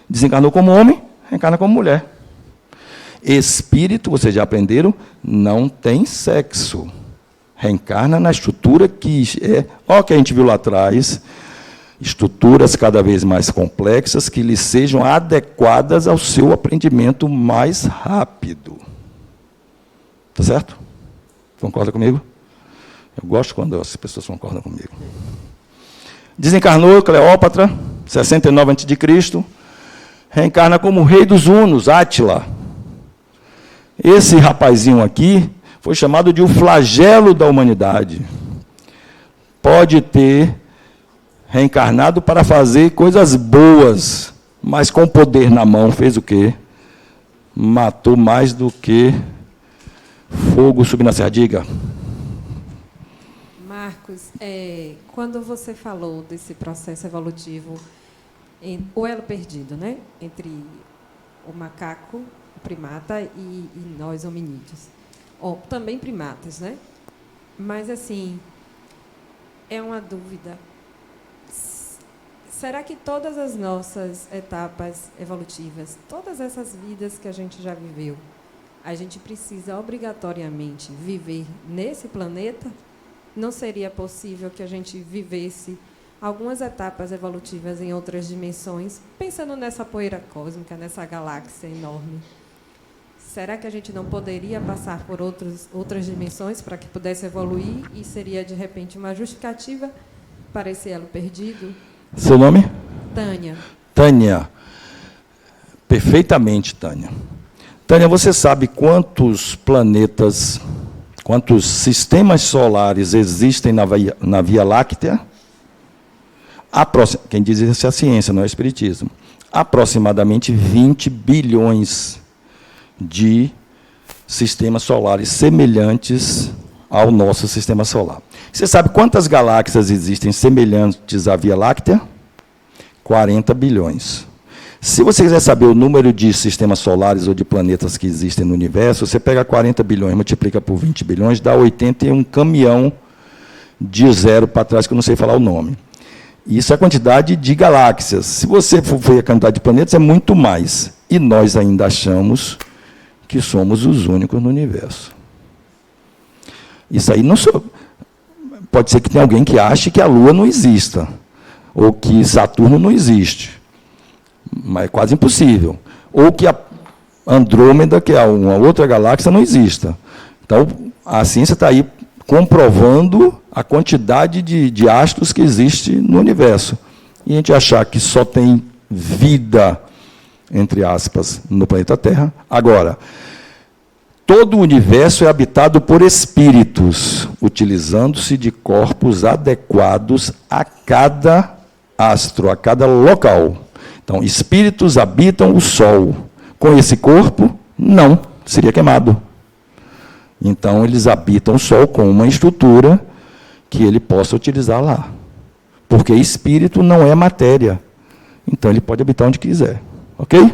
Desencarnou como homem, reencarna como mulher. Espírito, vocês já aprenderam, não tem sexo. Reencarna na estrutura que é... Olha o que a gente viu lá atrás... estruturas cada vez mais complexas que lhe sejam adequadas ao seu aprendimento mais rápido. Tá certo? Concorda comigo? Eu gosto quando as pessoas concordam comigo. Desencarnou Cleópatra, 69 a.C., reencarna como rei dos Hunos, Átila. Esse rapazinho aqui foi chamado de o flagelo da humanidade. Pode ter reencarnado para fazer coisas boas, mas com poder na mão fez o quê? Matou mais do que fogo subindo a serra. Diga. Marcos, quando você falou desse processo evolutivo, o elo perdido, né? Entre o macaco, o primata e nós hominídeos. Também primatas, né? Mas, assim, é uma dúvida. Será que todas as nossas etapas evolutivas, todas essas vidas que a gente já viveu, a gente precisa obrigatoriamente viver nesse planeta? Não seria possível que a gente vivesse algumas etapas evolutivas em outras dimensões, pensando nessa poeira cósmica, nessa galáxia enorme? Será que a gente não poderia passar por outras dimensões para que pudesse evoluir e seria, de repente, uma justificativa para esse elo perdido? Seu nome? Tânia. Tânia. Perfeitamente, Tânia. Tânia, você sabe quantos planetas, quantos sistemas solares existem na Via Láctea? Quem diz isso é a ciência, não é o espiritismo. Aproximadamente 20 bilhões de sistemas solares semelhantes ao nosso sistema solar. Você sabe quantas galáxias existem semelhantes à Via Láctea? 40 bilhões. Se você quiser saber o número de sistemas solares ou de planetas que existem no universo, você pega 40 bilhões, multiplica por 20 bilhões, dá 81 caminhão de zero para trás, que eu não sei falar o nome. Isso é a quantidade de galáxias. Se você for ver a quantidade de planetas, é muito mais. E nós ainda achamos que somos os únicos no universo. Isso aí não sou... Pode ser que tenha alguém que ache que a Lua não exista, ou que Saturno não existe, mas é quase impossível. Ou que a Andrômeda, que é uma outra galáxia, não exista. Então, a ciência está aí comprovando a quantidade de astros que existe no universo. E a gente achar que só tem vida, entre aspas, no planeta Terra. Agora, todo o universo é habitado por espíritos, utilizando-se de corpos adequados a cada astro, a cada local. Então, espíritos habitam o Sol. Com esse corpo, não, seria queimado. Então, eles habitam o Sol com uma estrutura que ele possa utilizar lá. Porque espírito não é matéria. Então, ele pode habitar onde quiser. Ok?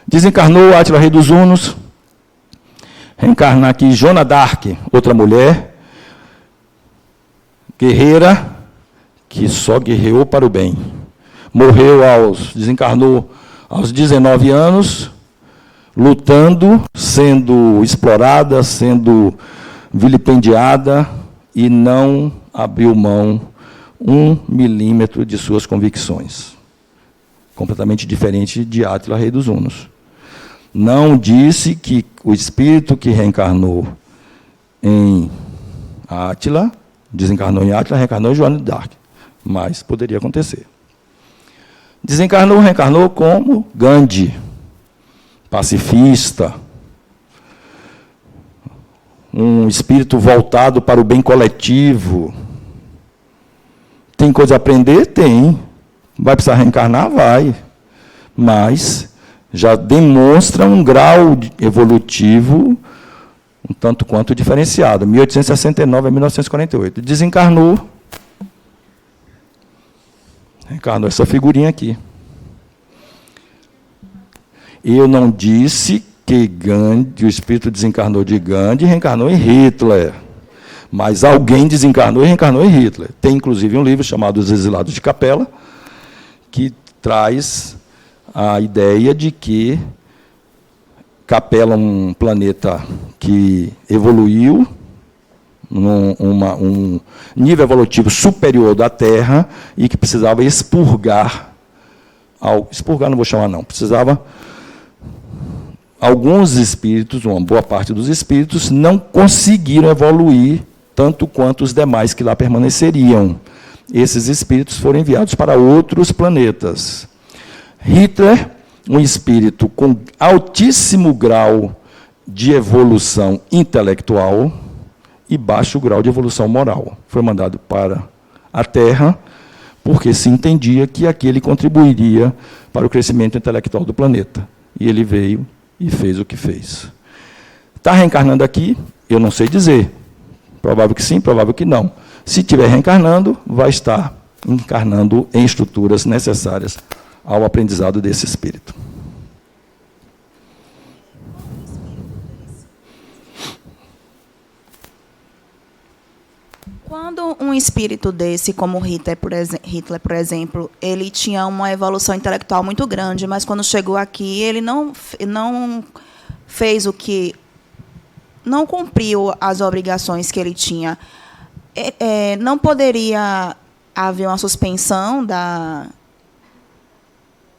Desencarnou Átila, rei dos Hunos. Reencarnar aqui Joana d'Arc, outra mulher, guerreira, que só guerreou para o bem. Desencarnou aos 19 anos, lutando, sendo explorada, sendo vilipendiada, e não abriu mão 1 milímetro de suas convicções. Completamente diferente de Átila, rei dos Hunos. Não disse que o espírito que reencarnou em Átila, desencarnou em Átila, reencarnou em Joana d'Arc. Mas poderia acontecer. Reencarnou como Gandhi, pacifista, um espírito voltado para o bem coletivo. Tem coisa a aprender? Tem. Vai precisar reencarnar? Vai. Mas já demonstra um grau evolutivo um tanto quanto diferenciado. 1869 a 1948. Desencarnou essa figurinha aqui. Eu não disse que Gandhi, o espírito desencarnou de Gandhi e reencarnou em Hitler. Mas alguém desencarnou e reencarnou em Hitler. Tem, inclusive, um livro chamado Os Exilados de Capela, que traz a ideia de que Capela é um planeta que evoluiu um nível evolutivo superior da Terra e que precisava expurgar. Expurgar não vou chamar, não. Precisava... Alguns espíritos, uma boa parte dos espíritos, não conseguiram evoluir tanto quanto os demais que lá permaneceriam. Esses espíritos foram enviados para outros planetas. Hitler, um espírito com altíssimo grau de evolução intelectual e baixo grau de evolução moral. Foi mandado para a Terra porque se entendia que aquele contribuiria para o crescimento intelectual do planeta. E ele veio e fez o que fez. Está reencarnando aqui? Eu não sei dizer. Provável que sim, provável que não. Se estiver reencarnando, vai estar encarnando em estruturas necessárias ao aprendizado desse espírito. Quando um espírito desse, como Hitler, por exemplo, ele tinha uma evolução intelectual muito grande, mas quando chegou aqui, ele não fez o que... não cumpriu as obrigações que ele tinha. Não poderia haver uma suspensão da...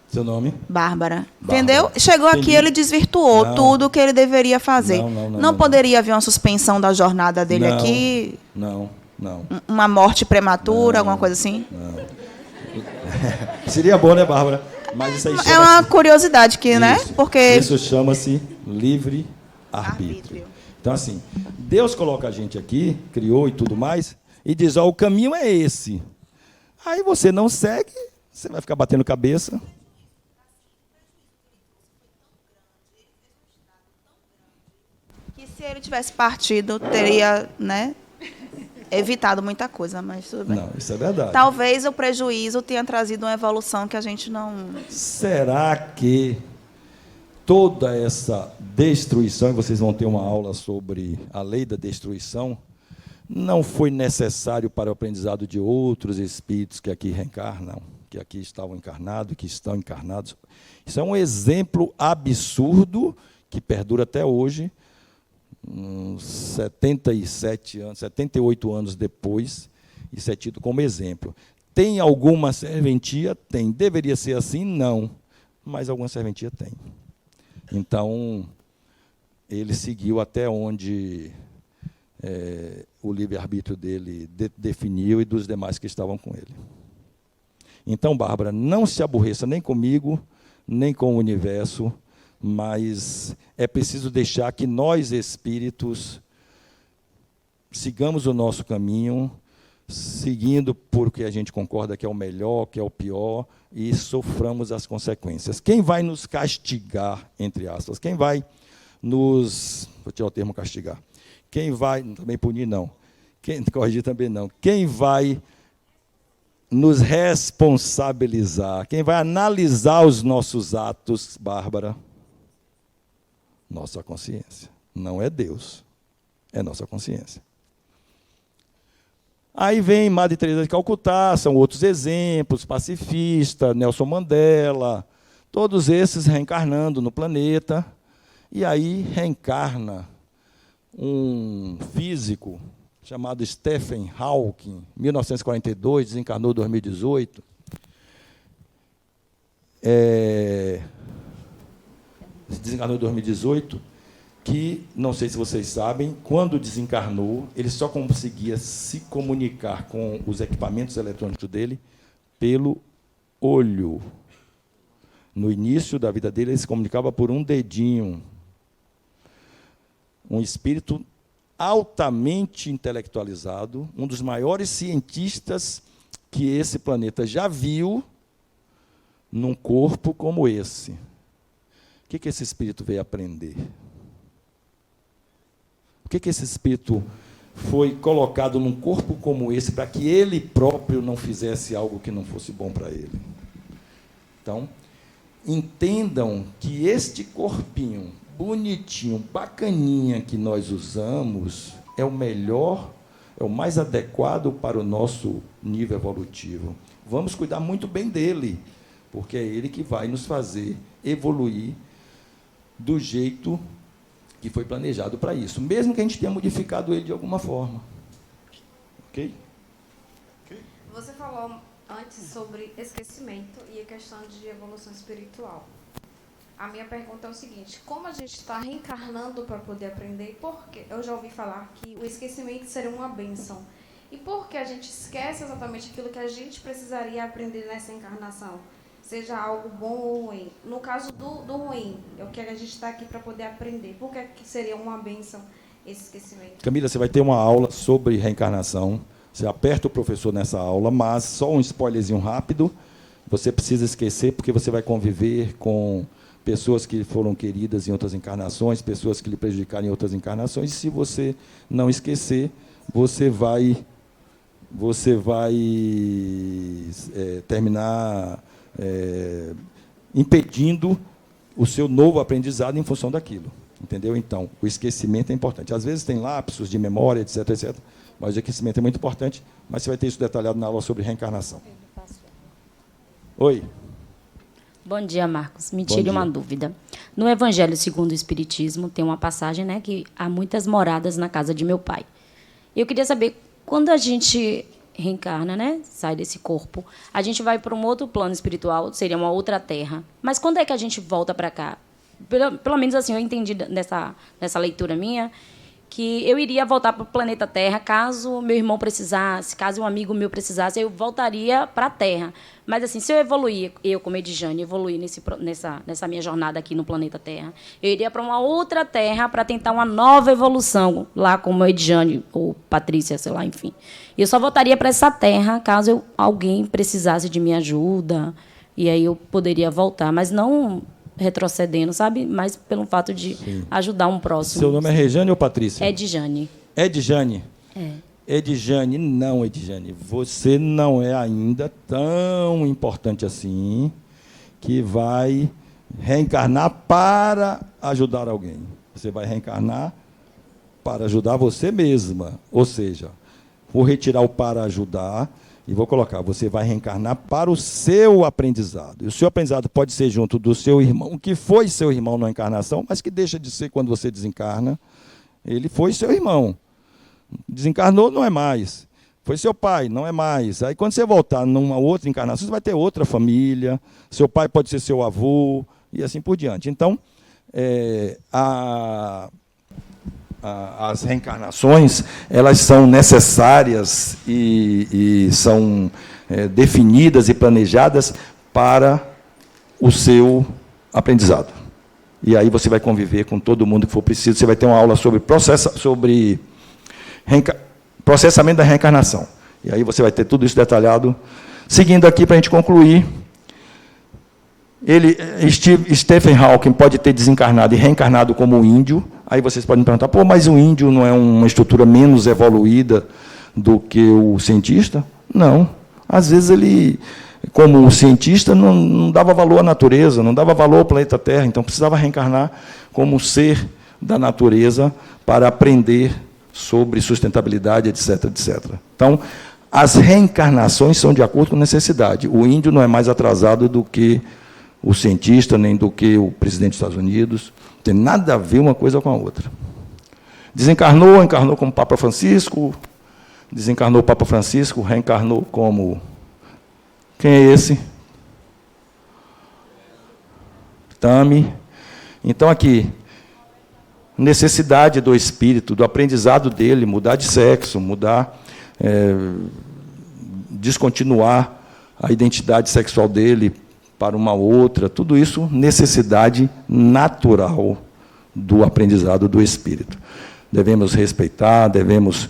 Seu nome? Bárbara. Entendeu? Chegou aqui, ele desvirtuou tudo o que ele deveria fazer. Não poderia haver uma suspensão da jornada dele aqui? Não. Uma morte prematura, alguma coisa assim? Não. Seria bom, né, Bárbara? Mas isso aí é uma curiosidade que, né? Porque isso chama-se livre-arbítrio. Então, assim, Deus coloca a gente aqui, criou e tudo mais, e diz, o caminho é esse. Aí você não segue, você vai ficar batendo cabeça. Que se ele tivesse partido, teria, né, evitado muita coisa, mas tudo bem. Não, isso é verdade. Talvez o prejuízo tenha trazido uma evolução que a gente não... Será que toda essa destruição, e vocês vão ter uma aula sobre a lei da destruição, não foi necessário para o aprendizado de outros espíritos que aqui reencarnam, que aqui estavam encarnados, que estão encarnados? Isso é um exemplo absurdo que perdura até hoje, 78 anos depois, isso é tido como exemplo. Tem alguma serventia? Tem. Deveria ser assim? Não. Mas alguma serventia tem. Então, ele seguiu até onde o livre-arbítrio dele definiu e dos demais que estavam com ele. Então, Bárbara, não se aborreça nem comigo, nem com o universo, mas é preciso deixar que nós, espíritos, sigamos o nosso caminho, seguindo por que a gente concorda que é o melhor, que é o pior, e soframos as consequências. Quem vai nos castigar, entre aspas? Quem vai nos... Vou tirar o termo castigar. Quem vai... Também punir, não. Corrigir também não. Quem vai nos responsabilizar? Quem vai analisar os nossos atos, Bárbara? Nossa consciência. Não é Deus. É nossa consciência. Aí vem Madre Teresa de Calcutá, são outros exemplos, pacifista, Nelson Mandela, todos esses reencarnando no planeta. E aí reencarna um físico chamado Stephen Hawking, 1942, desencarnou em 2018. Desencarnou em 2018, que, não sei se vocês sabem, quando desencarnou, ele só conseguia se comunicar com os equipamentos eletrônicos dele pelo olho. No início da vida dele, ele se comunicava por um dedinho. Um espírito altamente intelectualizado, um dos maiores cientistas que esse planeta já viu num corpo como esse. O que esse espírito veio aprender? Por que esse espírito foi colocado num corpo como esse para que ele próprio não fizesse algo que não fosse bom para ele? Então, entendam que este corpinho bonitinho, bacaninha que nós usamos é o melhor, é o mais adequado para o nosso nível evolutivo. Vamos cuidar muito bem dele, porque é ele que vai nos fazer evoluir do jeito que foi planejado para isso, mesmo que a gente tenha modificado ele de alguma forma. Ok? Você falou antes sobre esquecimento e a questão de evolução espiritual. A minha pergunta é o seguinte: como a gente está reencarnando para poder aprender? Porque eu já ouvi falar que o esquecimento seria uma bênção. E por que a gente esquece exatamente aquilo que a gente precisaria aprender nessa encarnação? Seja algo bom ou ruim. No caso do ruim, é o que a gente está aqui para poder aprender. Por que seria uma bênção esse esquecimento? Camila, você vai ter uma aula sobre reencarnação. Você aperta o professor nessa aula, mas só um spoilerzinho rápido. Você precisa esquecer, porque você vai conviver com pessoas que foram queridas em outras encarnações, pessoas que lhe prejudicaram em outras encarnações. E se você não esquecer, você vai terminar impedindo o seu novo aprendizado em função daquilo. Entendeu? Então, o esquecimento é importante. Às vezes tem lapsos de memória, etc., etc., mas o esquecimento é muito importante, mas você vai ter isso detalhado na aula sobre reencarnação. Oi. Bom dia, Marcos. Me tire uma dúvida. No Evangelho segundo o Espiritismo, tem uma passagem, né, que há muitas moradas na casa de meu pai. Eu queria saber, quando a gente reencarna, né, sai desse corpo, a gente vai para um outro plano espiritual, seria uma outra terra. Mas quando é que a gente volta para cá? Pelo menos assim, eu entendi nessa leitura minha, que eu iria voltar para o planeta Terra caso meu irmão precisasse, caso um amigo meu precisasse, eu voltaria para a Terra. Mas, assim, se eu evoluir, eu como Edjane, evoluir nessa minha jornada aqui no planeta Terra, eu iria para uma outra Terra para tentar uma nova evolução, lá como Edjane ou Patrícia, sei lá, enfim. E eu só voltaria para essa Terra caso alguém precisasse de minha ajuda, e aí eu poderia voltar, mas não retrocedendo, sabe? Mas pelo fato de ajudar um próximo. Seu nome é Rejane ou Patrícia? Edjane. Edjane? É. Edjane, não, Edjane. Você não é ainda tão importante assim que vai reencarnar para ajudar alguém. Você vai reencarnar para ajudar você mesma. Ou seja, vou retirar o para ajudar e vou colocar, você vai reencarnar para o seu aprendizado. E o seu aprendizado pode ser junto do seu irmão, que foi seu irmão na encarnação, mas que deixa de ser quando você desencarna. Ele foi seu irmão. Desencarnou, não é mais. Foi seu pai, não é mais. Aí, quando você voltar numa outra encarnação, você vai ter outra família. Seu pai pode ser seu avô, e assim por diante. Então, as reencarnações, elas são necessárias e são definidas e planejadas para o seu aprendizado. E aí você vai conviver com todo mundo que for preciso. Você vai ter uma aula sobre processamento da reencarnação. E aí você vai ter tudo isso detalhado. Seguindo aqui, para a gente concluir, Stephen Hawking pode ter desencarnado e reencarnado como um índio. Aí vocês podem perguntar, pô, mas o índio não é uma estrutura menos evoluída do que o cientista? Não. Às vezes ele, como o cientista, não dava valor à natureza, não dava valor ao planeta Terra, então precisava reencarnar como um ser da natureza para aprender sobre sustentabilidade, etc., etc. Então, as reencarnações são de acordo com necessidade. O índio não é mais atrasado do que o cientista, nem do que o presidente dos Estados Unidos. Não tem nada a ver uma coisa com a outra. Desencarnou, encarnou como Papa Francisco, desencarnou o Papa Francisco, reencarnou como... Quem é esse? Tami. Então, aqui, necessidade do espírito, do aprendizado dele, mudar de sexo, descontinuar a identidade sexual dele para uma outra, tudo isso necessidade natural do aprendizado do espírito. Devemos respeitar, devemos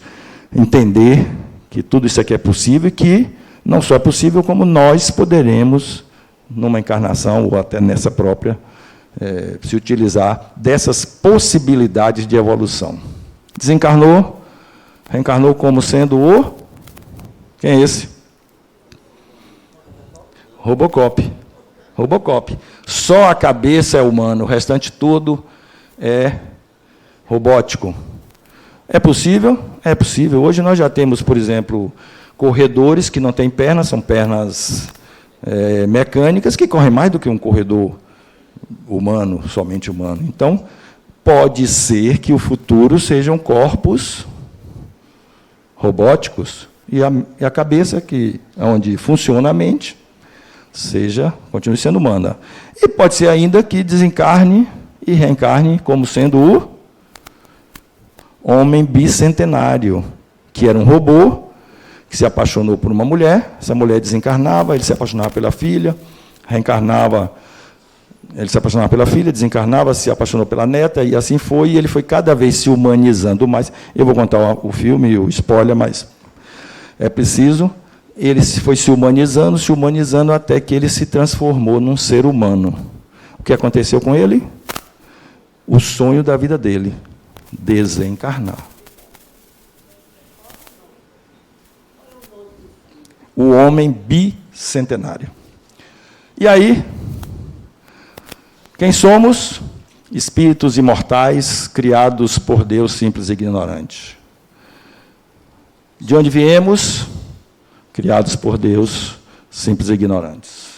entender que tudo isso aqui é possível e que não só é possível, como nós poderemos, numa encarnação ou até nessa própria, se utilizar dessas possibilidades de evolução. Desencarnou, reencarnou como sendo o... Quem é esse? Robocop. Robocop. Só a cabeça é humana, o restante todo é robótico. É possível? É possível. Hoje nós já temos, por exemplo, corredores que não têm pernas, são pernas mecânicas, que correm mais do que um corredor humano, somente humano. Então, pode ser que o futuro sejam corpos robóticos e a cabeça, que onde funciona a mente, continue sendo humana. E pode ser ainda que desencarne e reencarne como sendo o homem bicentenário, que era um robô, que se apaixonou por uma mulher, essa mulher desencarnava, ele se apaixonava pela filha, reencarnava, ele se apaixonava pela filha, desencarnava, se apaixonou pela neta, e assim foi, e ele foi cada vez se humanizando mais. Eu vou contar o filme, o spoiler, mas é preciso. Ele foi se humanizando, até que ele se transformou num ser humano. O que aconteceu com ele? O sonho da vida dele, desencarnar. O homem bicentenário. E aí, quem somos? Espíritos imortais, criados por Deus, simples e ignorante. De onde viemos? Criados por Deus, simples e ignorantes.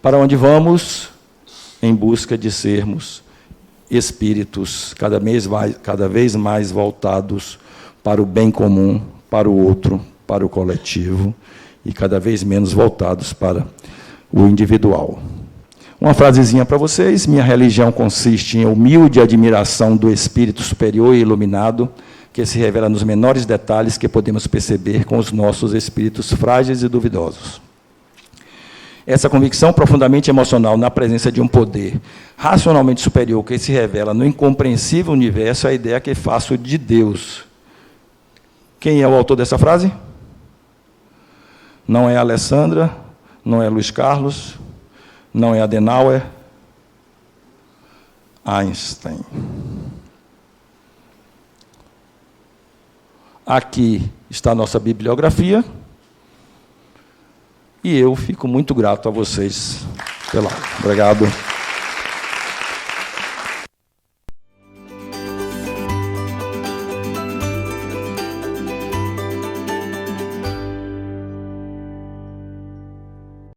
Para onde vamos? Em busca de sermos espíritos cada vez mais voltados para o bem comum, para o outro, para o coletivo, e cada vez menos voltados para o individual. Uma frasezinha para vocês: minha religião consiste em humilde admiração do Espírito superior e iluminado, que se revela nos menores detalhes que podemos perceber com os nossos espíritos frágeis e duvidosos. Essa convicção profundamente emocional na presença de um poder racionalmente superior que se revela no incompreensível universo é a ideia que faço de Deus. Quem é o autor dessa frase? Não é Alessandra, não é Luiz Carlos, não é Adenauer, Einstein. Aqui está a nossa bibliografia, e eu fico muito grato a vocês. Obrigado.